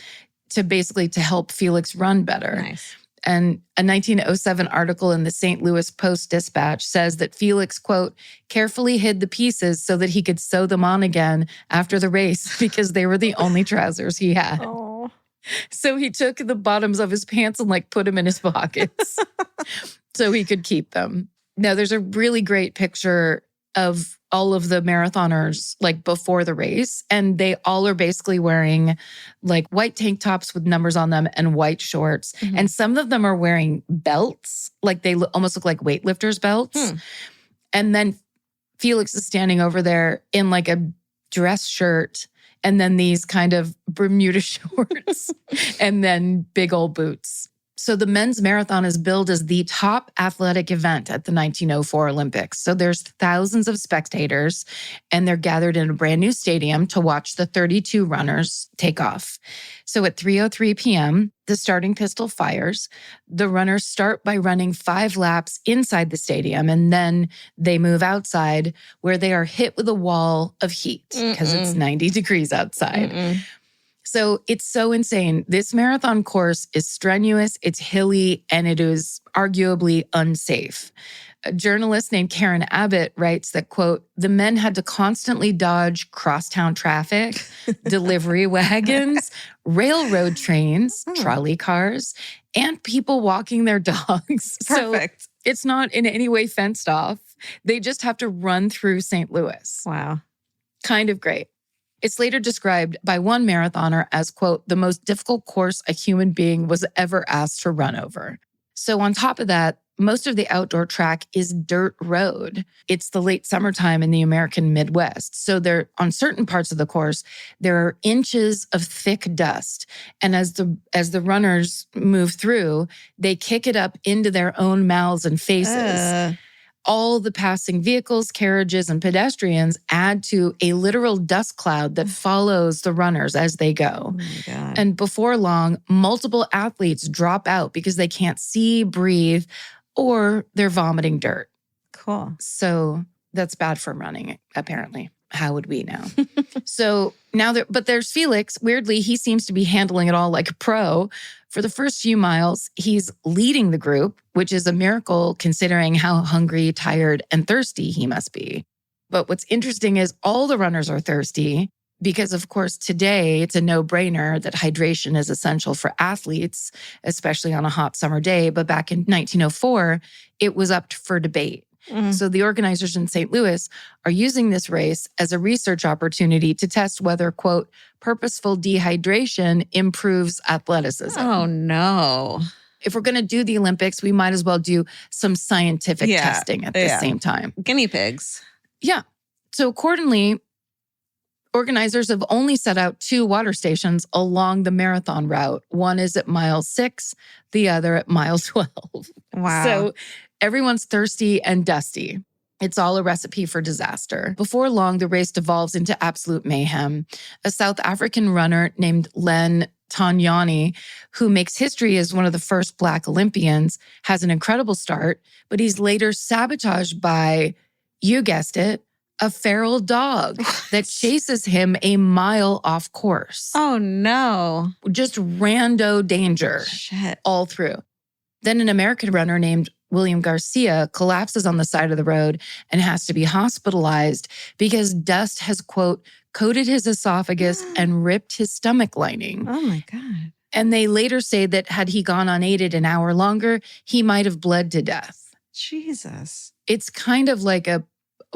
to help Felix run better. Nice. And a 1907 article in the St. Louis Post-Dispatch says that Felix, quote, carefully hid the pieces so that he could sew them on again after the race because they were the only trousers he had. Oh. So he took the bottoms of his pants and put them in his pockets so he could keep them. Now, there's a really great picture of all of the marathoners before the race, and they all are basically wearing white tank tops with numbers on them and white shorts. Mm-hmm. And some of them are wearing belts, they almost look like weightlifters' belts. And then Felix is standing over there in a dress shirt and then these kind of Bermuda shorts and then big old boots. So the men's marathon is billed as the top athletic event at the 1904 Olympics. So there's thousands of spectators, and they're gathered in a brand new stadium to watch the 32 runners take off. So at 3:03 p.m., the starting pistol fires. The runners start by running 5 laps inside the stadium, and then they move outside where they are hit with a wall of heat because it's 90 degrees outside. So it's so insane. This marathon course is strenuous, it's hilly, and it is arguably unsafe. A journalist named Karen Abbott writes that, quote, the men had to constantly dodge crosstown traffic, delivery wagons, railroad trains, trolley cars, and people walking their dogs. Perfect. So it's not in any way fenced off. They just have to run through St. Louis. Wow. Kind of great. It's later described by one marathoner as, quote, the most difficult course a human being was ever asked to run over. So on top of that, most of the outdoor track is dirt road. It's the late summertime in the American Midwest. So there, on certain parts of the course, there are inches of thick dust. And as the runners move through, they kick it up into their own mouths and faces. All the passing vehicles, carriages, and pedestrians add to a literal dust cloud that follows the runners as they go. Oh my God. And before long, multiple athletes drop out because they can't see, breathe, or they're vomiting dirt. Cool. So that's bad for running, apparently. how would we know? So now but there's Felix. Weirdly, he seems to be handling it all like a pro. For the first few miles, he's leading the group, which is a miracle considering how hungry, tired, and thirsty he must be. But what's interesting is all the runners are thirsty because, of course, today it's a no-brainer that hydration is essential for athletes, especially on a hot summer day. But back in 1904, it was up for debate. So the organizers in St. Louis are using this race as a research opportunity to test whether, quote, purposeful dehydration improves athleticism. Oh, no. If we're going to do the Olympics, we might as well do some scientific testing at the same time. Guinea pigs. Yeah. So accordingly, organizers have only set out 2 water stations along the marathon route. One is at mile 6, the other at mile 12. Wow. So everyone's thirsty and dusty. It's all a recipe for disaster. Before long, the race devolves into absolute mayhem. A South African runner named Len Tanyani, who makes history as one of the first Black Olympians, has an incredible start, but he's later sabotaged by, you guessed it, a feral dog that chases him a mile off course. Oh, no. Just rando danger all through. Then an American runner named William Garcia collapses on the side of the road and has to be hospitalized because dust has, quote, coated his esophagus and ripped his stomach lining. Oh, my God. And they later say that had he gone unaided an hour longer, he might have bled to death. Jesus. It's kind of like a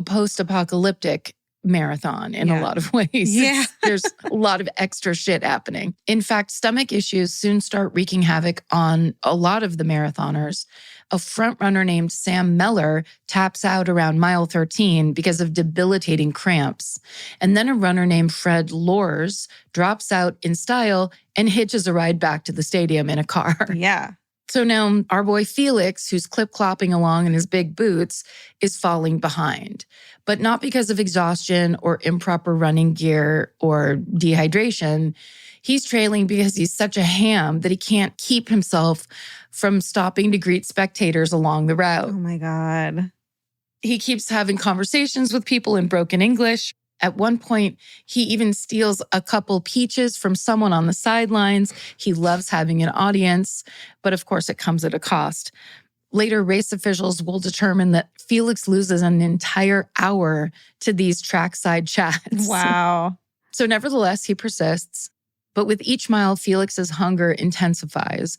post-apocalyptic marathon in a lot of ways. Yeah. There's a lot of extra shit happening. In fact, stomach issues soon start wreaking havoc on a lot of the marathoners. A front runner named Sam Meller taps out around mile 13 because of debilitating cramps. And then a runner named Fred Lors drops out in style and hitches a ride back to the stadium in a car. Yeah. So now our boy Felix, who's clip-clopping along in his big boots, is falling behind. But not because of exhaustion or improper running gear or dehydration. He's trailing because he's such a ham that he can't keep himself from stopping to greet spectators along the route. Oh, my God. He keeps having conversations with people in broken English. At one point, he even steals a couple peaches from someone on the sidelines. He loves having an audience, but of course it comes at a cost. Later, race officials will determine that Felix loses an entire hour to these trackside chats. Wow. So nevertheless, he persists. But with each mile, Felix's hunger intensifies.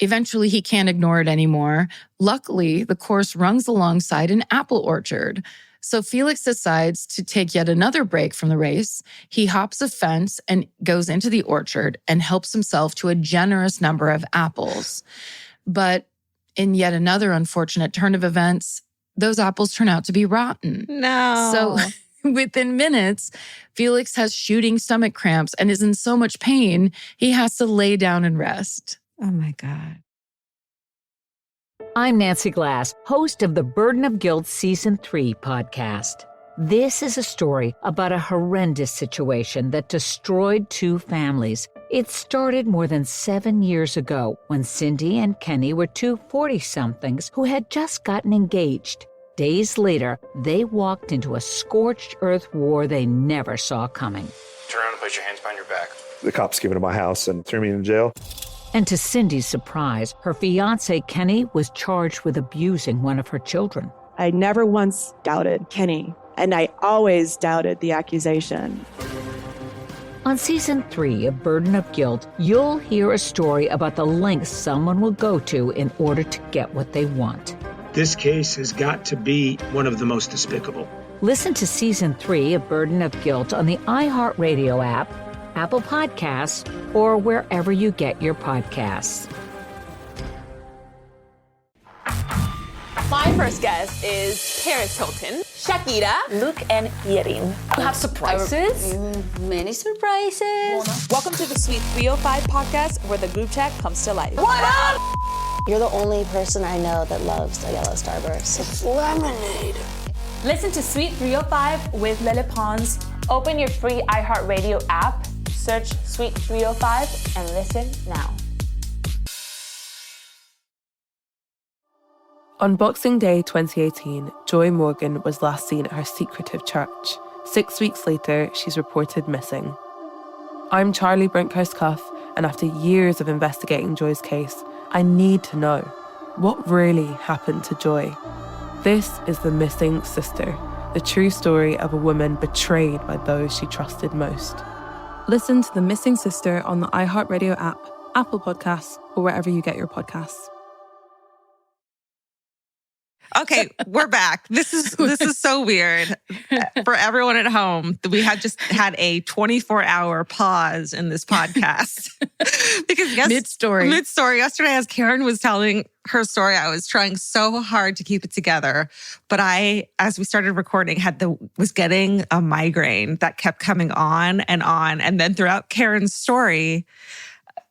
Eventually, he can't ignore it anymore. Luckily, the course runs alongside an apple orchard. So Felix decides to take yet another break from the race. He hops a fence and goes into the orchard and helps himself to a generous number of apples. But in yet another unfortunate turn of events, those apples turn out to be rotten. No. So within minutes, Felix has shooting stomach cramps and is in so much pain, he has to lay down and rest. Oh, my God. I'm Nancy Glass, host of the Burden of Guilt Season 3 podcast. This is a story about a horrendous situation that destroyed 2 families. It started more than 7 years ago when Cindy and Kenny were 2 40-somethings who had just gotten engaged. Days later, they walked into a scorched earth war they never saw coming. Turn around and put your hands behind your back. The cops came into my house and threw me in jail. And to Cindy's surprise, her fiancé, Kenny, was charged with abusing one of her children. I never once doubted Kenny, and I always doubted the accusation. On Season 3 of Burden of Guilt, you'll hear a story about the lengths someone will go to in order to get what they want. This case has got to be one of the most despicable. Listen to Season 3 of Burden of Guilt on the iHeartRadio app, Apple Podcasts, or wherever you get your podcasts. My first guest is Paris Hilton, Shakira, Luke, and Yerin. You have surprises? Many surprises. Welcome to the Sweet 305 podcast, where the group chat comes to life. What up? You're the only person I know that loves a yellow Starburst. It's lemonade. Listen to Sweet 305 with Lele Pons. Open your free iHeartRadio app, search Sweet 305, and listen now. On Boxing Day 2018, Joy Morgan was last seen at her secretive church, 6 weeks later, she's reported missing. I'm Charlie Brinkhurst-Cuff, and after years of investigating Joy's case, I need to know what really happened to Joy. This is The Missing Sister, the true story of a woman betrayed by those she trusted most. Listen to The Missing Sister on the iHeartRadio app, Apple Podcasts, or wherever you get your podcasts. Okay, we're back. This is so weird for everyone at home. We had just had a 24-hour pause in this podcast because mid-story yesterday, as Karen was telling her story, I was trying so hard to keep it together, but as we started recording, was getting a migraine that kept coming on, and then throughout Karen's story,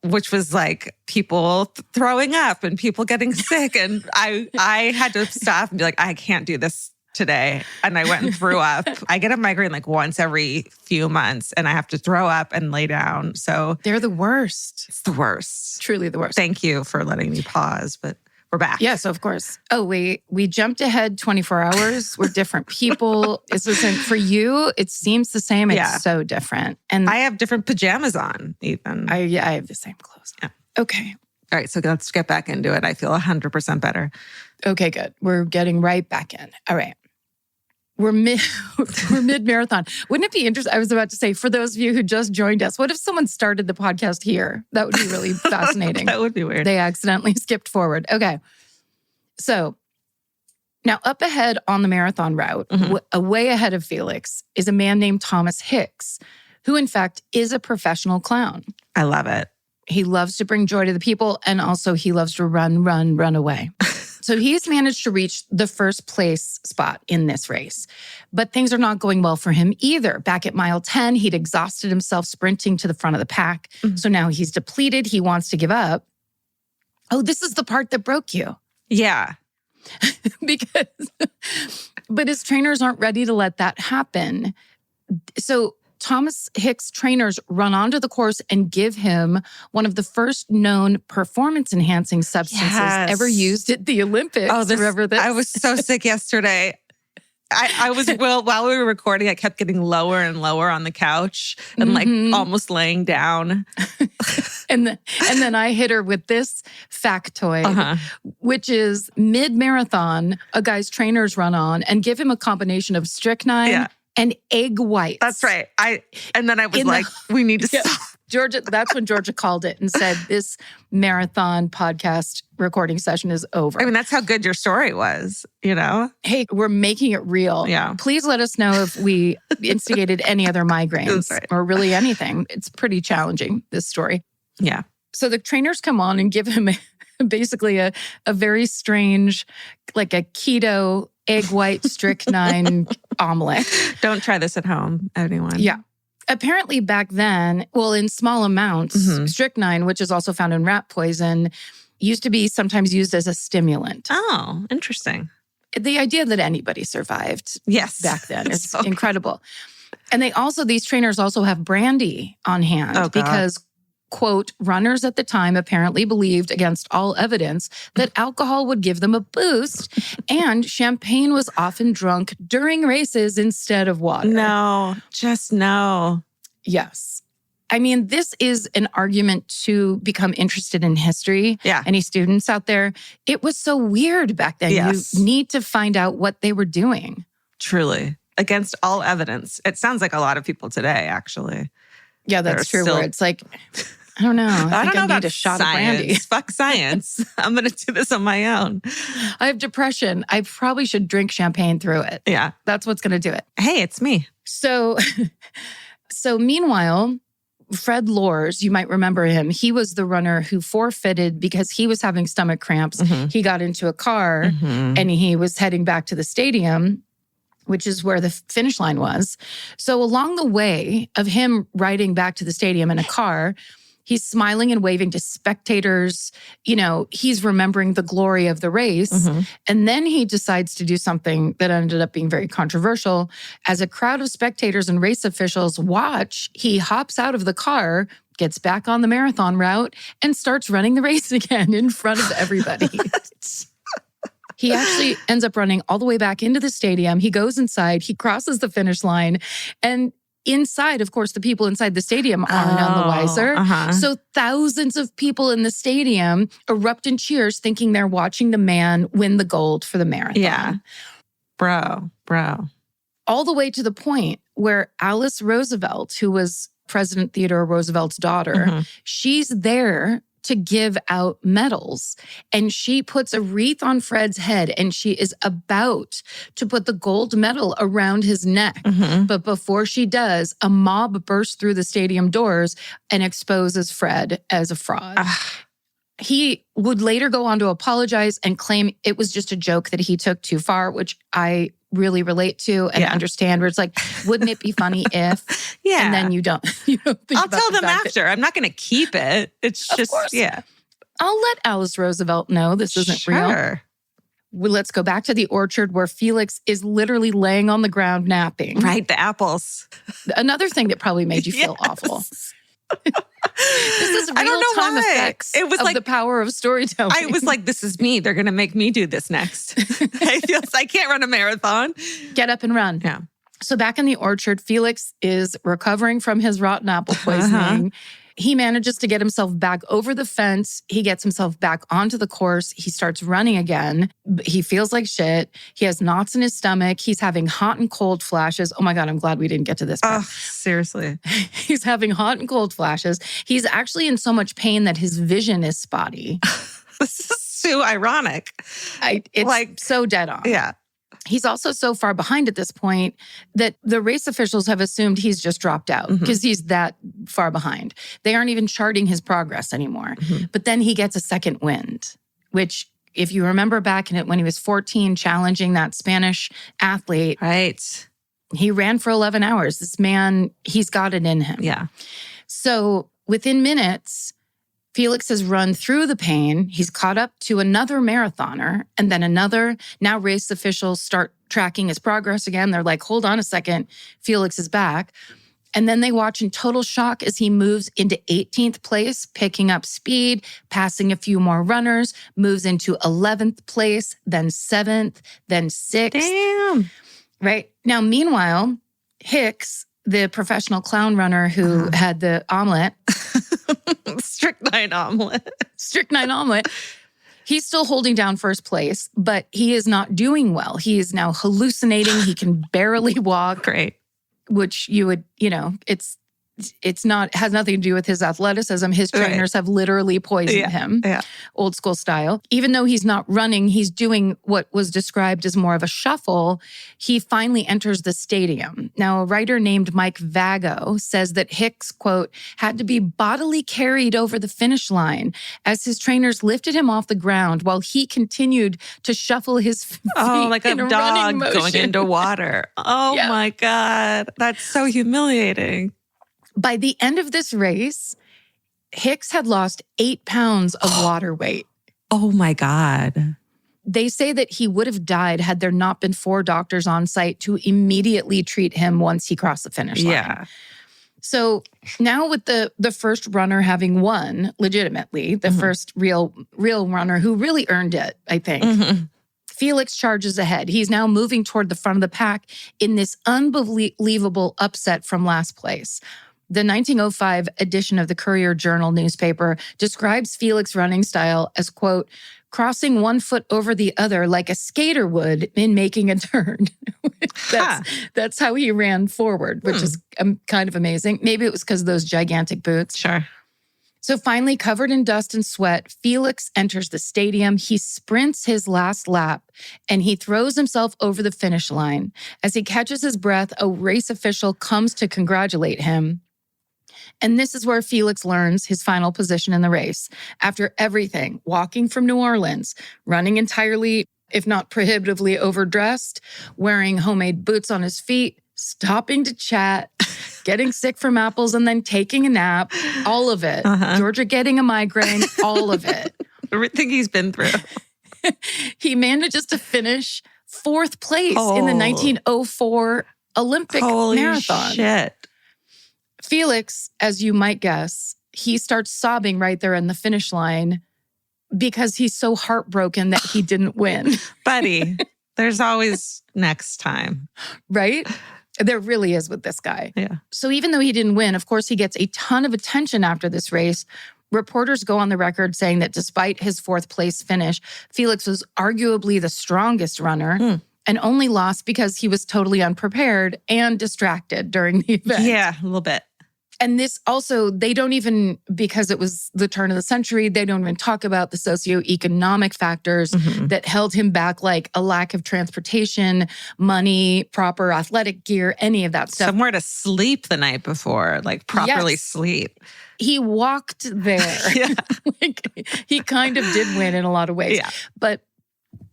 which was like people throwing up and people getting sick. And I had to stop and be like, I can't do this today. And I went and threw up. I get a migraine like once every few months and I have to throw up and lay down. So they're the worst. It's the worst. Truly the worst. Thank you for letting me pause, but we're back. Yes, of course. Oh, we jumped ahead 24 hours. We're different people. It's the same for you. It seems the same. It's so different. And I have different pajamas on, even. I have the same clothes. Yeah. Okay. All right. So let's get back into it. I feel 100% better. Okay, good. We're getting right back in. All right. We're mid-marathon. Wouldn't it be interesting? I was about to say, for those of you who just joined us, what if someone started the podcast here? That would be really fascinating. That would be weird. They accidentally skipped forward. Okay. So now up ahead on the marathon route, way ahead of Felix, is a man named Thomas Hicks, who in fact is a professional clown. I love it. He loves to bring joy to the people, and also he loves to run away. So he's managed to reach the first place spot in this race. But things are not going well for him either. Back at mile 10, he'd exhausted himself sprinting to the front of the pack. So now he's depleted. He wants to give up. Oh, this is the part that broke you. Yeah. But his trainers aren't ready to let that happen. So Thomas Hicks' trainers run onto the course and give him one of the first known performance-enhancing substances ever used at the Olympics. Oh, remember this? I was so sick yesterday. I was, while we were recording, I kept getting lower and lower on the couch and like almost laying down. and then I hit her with this factoid, which is mid-marathon, a guy's trainers run on and give him a combination of strychnine and egg whites. That's right. And then I was like, we need to stop. Georgia, that's when Georgia called it and said, this marathon podcast recording session is over. I mean, that's how good your story was, you know? Hey, we're making it real. Yeah. Please let us know if we instigated any other migraines or really anything. It's pretty challenging, this story. Yeah. So the trainers come on and give him basically a very strange, like a keto egg white strychnine omelet. Don't try this at home, anyone. Yeah. Apparently back then, well, in small amounts, strychnine, which is also found in rat poison, used to be sometimes used as a stimulant. Oh, interesting. The idea that anybody survived back then is so incredible. And these trainers also have brandy on hand because, quote, runners at the time apparently believed against all evidence that alcohol would give them a boost and champagne was often drunk during races instead of water. No, just no. Yes. I mean, this is an argument to become interested in history. Yeah. Any students out there? It was so weird back then. Yes. You need to find out what they were doing. Truly. Against all evidence. It sounds like a lot of people today, actually. Yeah, that's true. Where it's like, I don't know. I don't know need about a shot science. of brandy. Fuck science. I'm going to do this on my own. I have depression. I probably should drink champagne through it. Yeah. That's what's going to do it. Hey, it's me. So meanwhile, Fred Lors, you might remember him. He was the runner who forfeited because he was having stomach cramps. He got into a car and he was heading back to the stadium, which is where the finish line was. So along the way of him riding back to the stadium in a car, he's smiling and waving to spectators. You know, he's remembering the glory of the race. And then he decides to do something that ended up being very controversial. As a crowd of spectators and race officials watch, he hops out of the car, gets back on the marathon route, and starts running the race again in front of everybody. He actually ends up running all the way back into the stadium. He goes inside, he crosses the finish line, and inside, of course, the people inside the stadium are none the wiser. So thousands of people in the stadium erupt in cheers thinking they're watching the man win the gold for the marathon. Yeah. Bro. All the way to the point where Alice Roosevelt, who was President Theodore Roosevelt's daughter, she's there to give out medals. And she puts a wreath on Fred's head and she is about to put the gold medal around his neck. But before she does, a mob bursts through the stadium doors and exposes Fred as a fraud. He would later go on to apologize and claim it was just a joke that he took too far, which I really relate to and understand, where it's like, wouldn't it be funny if? And then you don't think I'll about tell the them fact after. I'm not going to keep it. It's just, I'll let Alice Roosevelt know this isn't real. Well, let's go back to the orchard where Felix is literally laying on the ground napping. Right, the apples. Another thing that probably made you feel awful. This is real-time effects of the power of storytelling. I was like, this is me. They're going to make me do this next. I can't run a marathon. Get up and run. Yeah. So back in the orchard, Felix is recovering from his rotten apple poisoning. He manages to get himself back over the fence. He gets himself back onto the course. He starts running again. He feels like shit. He has knots in his stomach. He's having hot and cold flashes. Oh my God, I'm glad we didn't get to this part. Seriously. He's having hot and cold flashes. He's actually in so much pain that his vision is spotty. This is so ironic. It's like so dead on. Yeah. He's also so far behind at this point that the race officials have assumed he's just dropped out because he's that far behind. They aren't even charting his progress anymore. But then he gets a second wind, which if you remember back in it when he was 14, challenging that Spanish athlete. Right. He ran for 11 hours. This man, he's got it in him. Yeah. So within minutes, Felix has run through the pain. He's caught up to another marathoner and then another. Now race officials start tracking his progress again. They're like, hold on a second, Felix is back. And then they watch in total shock as he moves into 18th place, picking up speed, passing a few more runners, moves into 11th place, then 7th, then 6th. Damn. Right? Now, meanwhile, Hicks, the professional clown runner who had the omelet, Strychnine omelet. He's still holding down first place, but he is not doing well. He is now hallucinating. He can barely walk. Great. Which you would, it's not, has nothing to do with his athleticism. His trainers have literally poisoned him, old school style. Even though he's not running, he's doing what was described as more of a shuffle. He finally enters the stadium. Now, a writer named Mike Vago says that Hicks, quote, had to be bodily carried over the finish line as his trainers lifted him off the ground while he continued to shuffle his feet like a in dog running going into water. Oh my God. That's so humiliating. By the end of this race, Hicks had lost 8 pounds of water weight. Oh my God. They say that he would have died had there not been 4 doctors on site to immediately treat him once he crossed the finish line. Yeah. So now with the first runner having won legitimately, the first real runner who really earned it, I think. Felix charges ahead. He's now moving toward the front of the pack in this unbelievable upset from last place. The 1905 edition of the Courier-Journal newspaper describes Felix's running style as, quote, crossing one foot over the other like a skater would in making a turn. That's how he ran forward, which is kind of amazing. Maybe it was because of those gigantic boots. Sure. So finally, covered in dust and sweat, Felix enters the stadium. He sprints his last lap and he throws himself over the finish line. As he catches his breath, a race official comes to congratulate him. And this is where Felix learns his final position in the race. After everything, walking from New Orleans, running entirely, if not prohibitively overdressed, wearing homemade boots on his feet, stopping to chat, getting sick from apples and then taking a nap, all of it. Georgia getting a migraine, all of it. Everything he's been through. He manages to finish 4th place in the 1904 Olympic marathon. Shit. Felix, as you might guess, he starts sobbing right there in the finish line. because he's so heartbroken that he didn't win. Buddy, there's always next time. Right? There really is with this guy. Yeah. So even though he didn't win, of course, he gets a ton of attention after this race. Reporters go on the record saying that despite his 4th place finish, Felix was arguably the strongest runner and only lost because he was totally unprepared and distracted during the event. Yeah, a little bit. And this also, they don't even, because it was the turn of the century, they don't even talk about the socioeconomic factors that held him back, like a lack of transportation, money, proper athletic gear, any of that stuff. Somewhere to sleep the night before, like properly sleep. He walked there. Yeah. Like, he kind of did win in a lot of ways. Yeah. But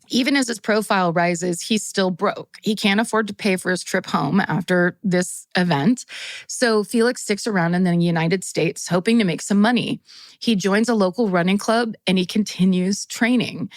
even as his profile rises, he's still broke. He can't afford to pay for his trip home after this event. So Felix sticks around in the United States, hoping to make some money. He joins a local running club and he continues training.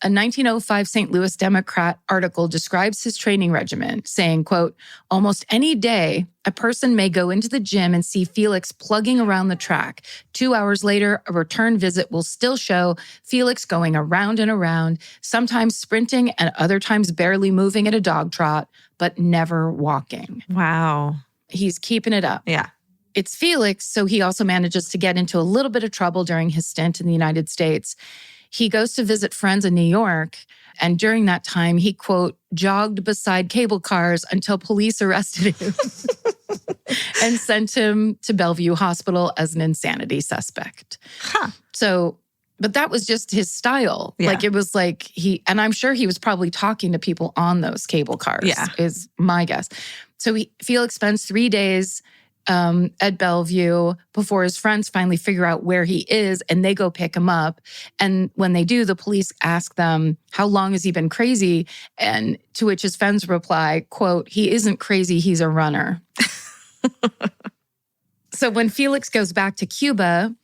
A 1905 St. Louis Democrat article describes his training regimen, saying, quote, almost any day, a person may go into the gym and see Felix plugging around the track. 2 hours later, a return visit will still show Felix going around and around, sometimes sprinting and other times barely moving at a dog trot, but never walking. Wow. He's keeping it up. Yeah. It's Felix, so he also manages to get into a little bit of trouble during his stint in the United States. He goes to visit friends in New York, and during that time, he, quote, jogged beside cable cars until police arrested him and sent him to Bellevue Hospital as an insanity suspect. So, but that was just his style. Yeah. Like, it was like and I'm sure he was probably talking to people on those cable cars, is my guess. So Felix spends 3 days at Bellevue before his friends finally figure out where he is and they go pick him up. And when they do, the police ask them, how long has he been crazy? And to which his friends reply, quote, he isn't crazy, he's a runner. So when Felix goes back to Cuba,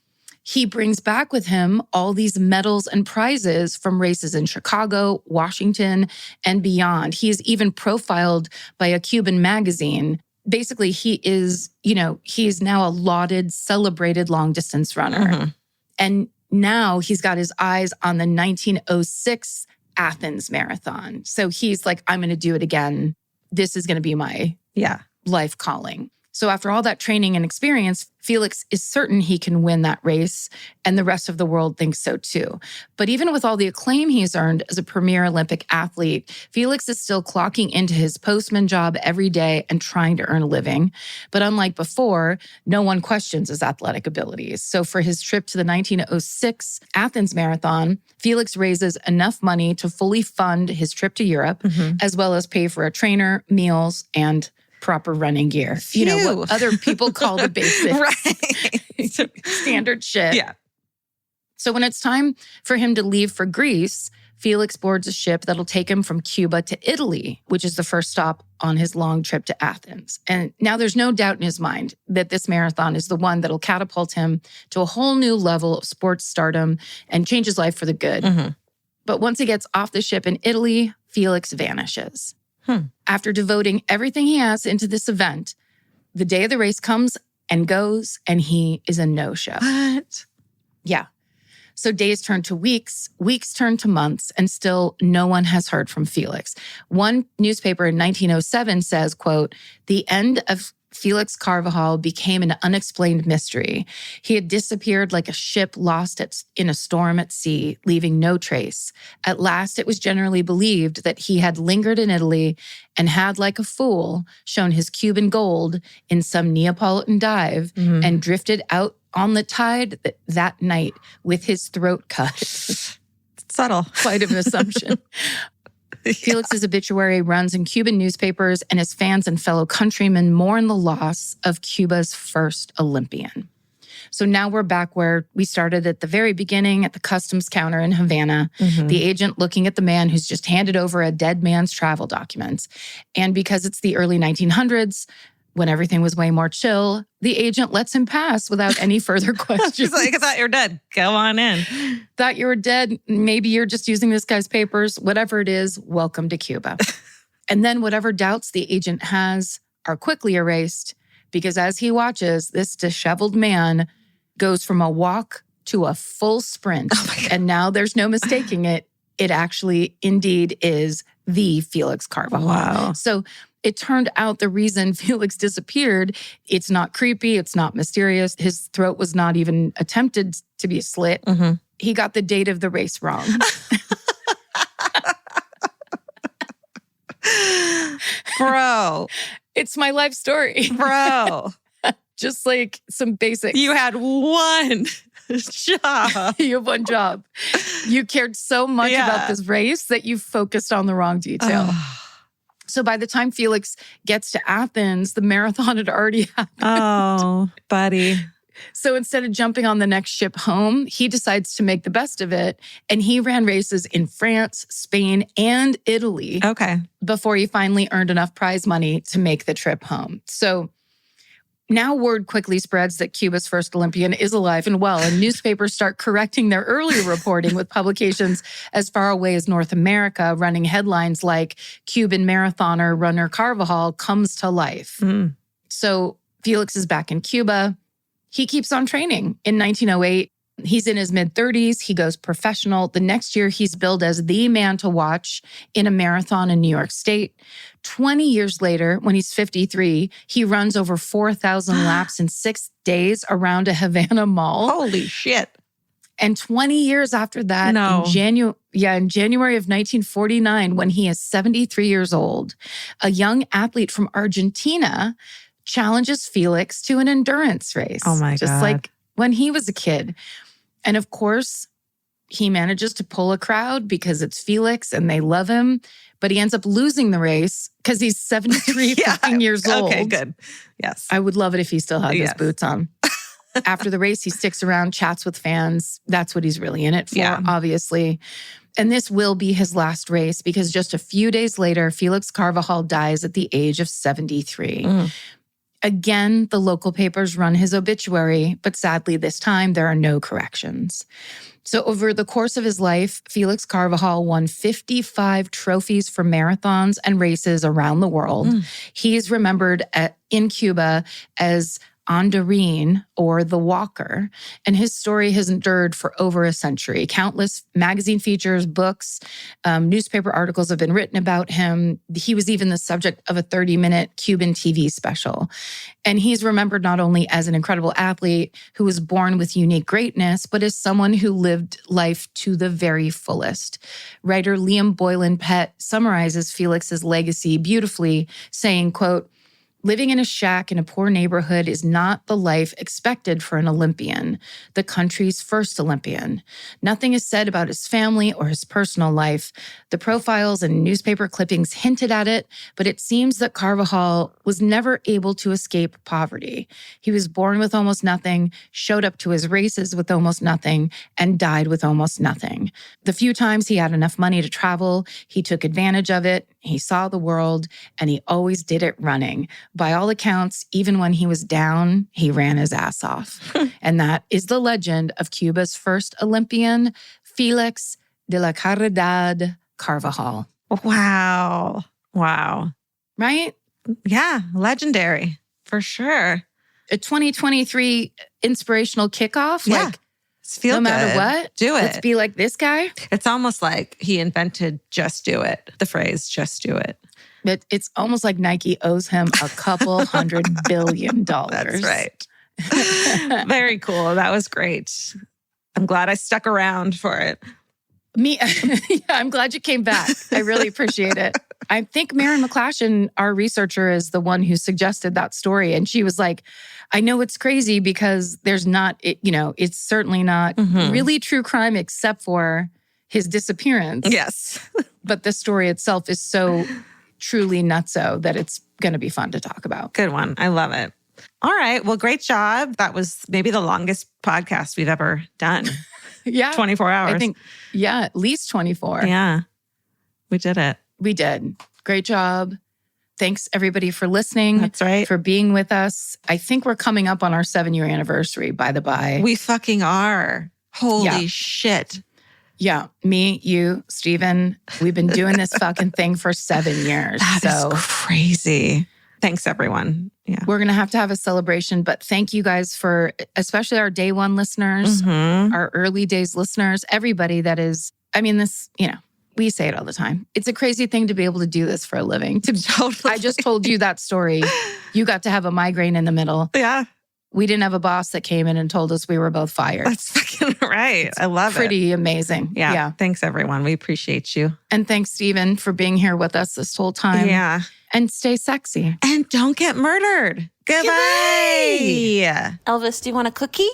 he brings back with him all these medals and prizes from races in Chicago, Washington, and beyond. He is even profiled by a Cuban magazine. Basically, he is now a lauded, celebrated long-distance runner. And now he's got his eyes on the 1906 Athens Marathon. So he's like, I'm going to do it again. This is going to be my life calling. So after all that training and experience, Felix is certain he can win that race, and the rest of the world thinks so too. But even with all the acclaim he's earned as a premier Olympic athlete, Felix is still clocking into his postman job every day and trying to earn a living. But unlike before, no one questions his athletic abilities. So for his trip to the 1906 Athens Marathon, Felix raises enough money to fully fund his trip to Europe, as well as pay for a trainer, meals, and proper running gear. Phew. You know, what other people call the basics. Right. Standard shit. Yeah. So when it's time for him to leave for Greece, Felix boards a ship that'll take him from Cuba to Italy, which is the first stop on his long trip to Athens. And now there's no doubt in his mind that this marathon is the one that'll catapult him to a whole new level of sports stardom and change his life for the good. But once he gets off the ship in Italy, Felix vanishes. After devoting everything he has into this event, the day of the race comes and goes, and he is a no-show. What? Yeah. So days turn to weeks turn to months, and still no one has heard from Felix. One newspaper in 1907 says, quote, the end of Felix Carvajal became an unexplained mystery. He had disappeared like a ship lost in a storm at sea, leaving no trace. At last, it was generally believed that he had lingered in Italy and had, like a fool, shown his Cuban gold in some Neapolitan dive and drifted out on the tide that night with his throat cut. Subtle. Quite an assumption. Felix's obituary runs in Cuban newspapers, and his fans and fellow countrymen mourn the loss of Cuba's first Olympian. So now we're back where we started at the very beginning at the customs counter in Havana, the agent looking at the man who's just handed over a dead man's travel documents. And because it's the early 1900s, when everything was way more chill, the agent lets him pass without any further questions. She's like, I thought you were dead. Go on in. Thought you were dead. Maybe you're just using this guy's papers. Whatever it is, welcome to Cuba. And then whatever doubts the agent has are quickly erased, because as he watches, this disheveled man goes from a walk to a full sprint. And now there's no mistaking it. It actually indeed is the Felix Carvajal. Wow. So it turned out the reason Felix disappeared, it's not creepy, it's not mysterious. His throat was not even attempted to be slit. Mm-hmm. He got the date of the race wrong. Bro. It's my life story. Bro. Just like some basics. You had one job. You have one job. You cared so much about this race that you focused on the wrong detail. So by the time Felix gets to Athens, the marathon had already happened. Oh, buddy. So instead of jumping on the next ship home, he decides to make the best of it. And he ran races in France, Spain, and Italy. Okay. Before he finally earned enough prize money to make the trip home. So now word quickly spreads that Cuba's first Olympian is alive and well, and newspapers start correcting their earlier reporting with publications as far away as North America running headlines like Cuban marathoner runner Carvajal comes to life. So Felix is back in Cuba. He keeps on training. In 1908, he's in his mid-30s. He goes professional. The next year, he's billed as the man to watch in a marathon in New York State. 20 years later, when he's 53, he runs over 4,000 laps in 6 days around a Havana mall. Holy shit. And 20 years after that, in January of 1949, when he is 73 years old, a young athlete from Argentina challenges Felix to an endurance race. Oh my God. Just like when he was a kid. And of course, he manages to pull a crowd because it's Felix and they love him. But he ends up losing the race because he's 73 fucking years old. Okay, good. Yes. I would love it if he still had his boots on. After the race, he sticks around, chats with fans. That's what he's really in it for, obviously. And this will be his last race because just a few days later, Felix Carvajal dies at the age of 73. Again, the local papers run his obituary, but sadly this time there are no corrections. So over the course of his life, Felix Carvajal won 55 trophies for marathons and races around the world. He is remembered in Cuba as Andarin, or the Walker, and his story has endured for over a century. Countless magazine features, books, newspaper articles have been written about him. He was even the subject of a 30-minute Cuban TV special. And he's remembered not only as an incredible athlete who was born with unique greatness, but as someone who lived life to the very fullest. Writer Liam Boylan Pett summarizes Felix's legacy beautifully, saying, quote, "Living in a shack in a poor neighborhood is not the life expected for an Olympian, the country's first Olympian. Nothing is said about his family or his personal life. The profiles and newspaper clippings hinted at it, but it seems that Carvajal was never able to escape poverty. He was born with almost nothing, showed up to his races with almost nothing, and died with almost nothing. The few times he had enough money to travel, he took advantage of it. He saw the world, and he always did it running. By all accounts, even when he was down, he ran his ass off." And that is the legend of Cuba's first Olympian, Felix de la Caridad Carvajal. Wow. Wow. Right? Yeah, legendary, for sure. A 2023 inspirational kickoff? Yeah. Like, Feel no matter good. what, Do it. let's be like this guy. It's almost like he invented just do it, the phrase just do it. But it's almost like Nike owes him a couple $100 billion. That's right. Very cool. That was great. I'm glad I stuck around for it. Me, yeah, I'm glad you came back. I really appreciate it. I think Maren McClashin, our researcher, is the one who suggested that story. And she was like, I know it's crazy because there's not, it's certainly not really true crime except for his disappearance. Yes. But the story itself is so truly nutso that it's going to be fun to talk about. Good one. I love it. All right. Well, great job. That was maybe the longest podcast we've ever done. Yeah. 24 hours. I think, at least 24. Yeah. We did it. We did. Great job. Thanks, everybody, for listening. That's right. For being with us. I think we're coming up on our 7-year anniversary, by the by. We fucking are. Holy shit. Yeah. Me, you, Steven, we've been doing this fucking thing for 7 years. That is crazy. Thanks, everyone. Yeah. We're going to have a celebration, but thank you guys for, especially our day one listeners, our early days listeners, everybody that is, I mean, this, we say it all the time. It's a crazy thing to be able to do this for a living. Totally. I just told you that story. You got to have a migraine in the middle. Yeah. We didn't have a boss that came in and told us we were both fired. That's fucking right. I love it. Pretty amazing. Yeah. Thanks, everyone. We appreciate you. And thanks, Stephen, for being here with us this whole time. Yeah. And stay sexy. And don't get murdered. Goodbye. Elvis, do you want a cookie?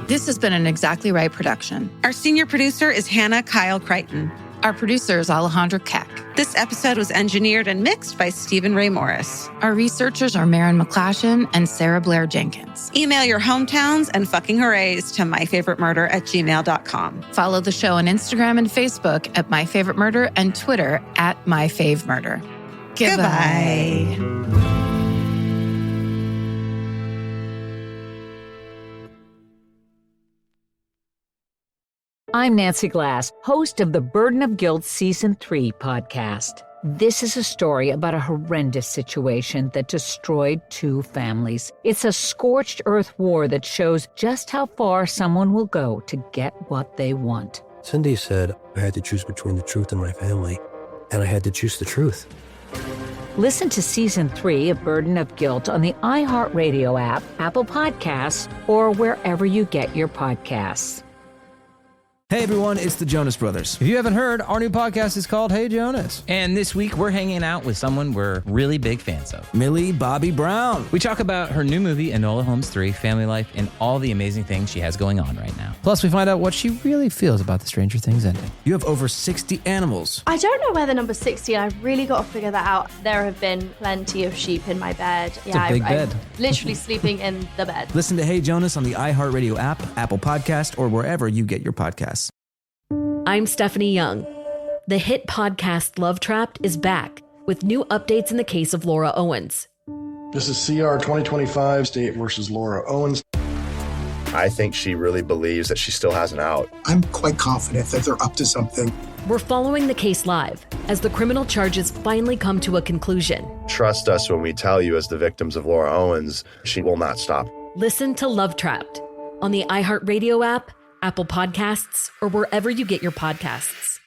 This has been an Exactly Right production. Our senior producer is Hannah Kyle Crichton. Our producer is Alejandra Keck. This episode was engineered and mixed by Stephen Ray Morris. Our researchers are Maren McClashen and Sarah Blair Jenkins. Email your hometowns and fucking hoorays to myfavoritemurder@gmail.com. Follow the show on Instagram and Facebook at myfavoritemurder and Twitter at myfavemurder. Goodbye. I'm Nancy Glass, host of the Burden of Guilt Season 3 podcast. This is a story about a horrendous situation that destroyed 2 families. It's a scorched earth war that shows just how far someone will go to get what they want. Cindy said I had to choose between the truth and my family, and I had to choose the truth. Listen to Season 3 of Burden of Guilt on the iHeartRadio app, Apple Podcasts, or wherever you get your podcasts. Hey everyone, it's the Jonas Brothers. If you haven't heard, our new podcast is called Hey Jonas. And this week we're hanging out with someone we're really big fans of. Millie Bobby Brown. We talk about her new movie, Enola Holmes 3, family life, and all the amazing things she has going on right now. Plus we find out what she really feels about the Stranger Things ending. You have over 60 animals. I don't know where the number's 60. I've really got to figure that out. There have been plenty of sheep in my bed. It's a big bed. I'm literally sleeping in the bed. Listen to Hey Jonas on the iHeartRadio app, Apple Podcast, or wherever you get your podcasts. I'm Stephanie Young. The hit podcast Love Trapped is back with new updates in the case of Laura Owens. This is CR 2025, State versus Laura Owens. I think she really believes that she still has an out. I'm quite confident that they're up to something. We're following the case live as the criminal charges finally come to a conclusion. Trust us when we tell you, as the victims of Laura Owens, she will not stop. Listen to Love Trapped on the iHeartRadio app, Apple Podcasts, or wherever you get your podcasts.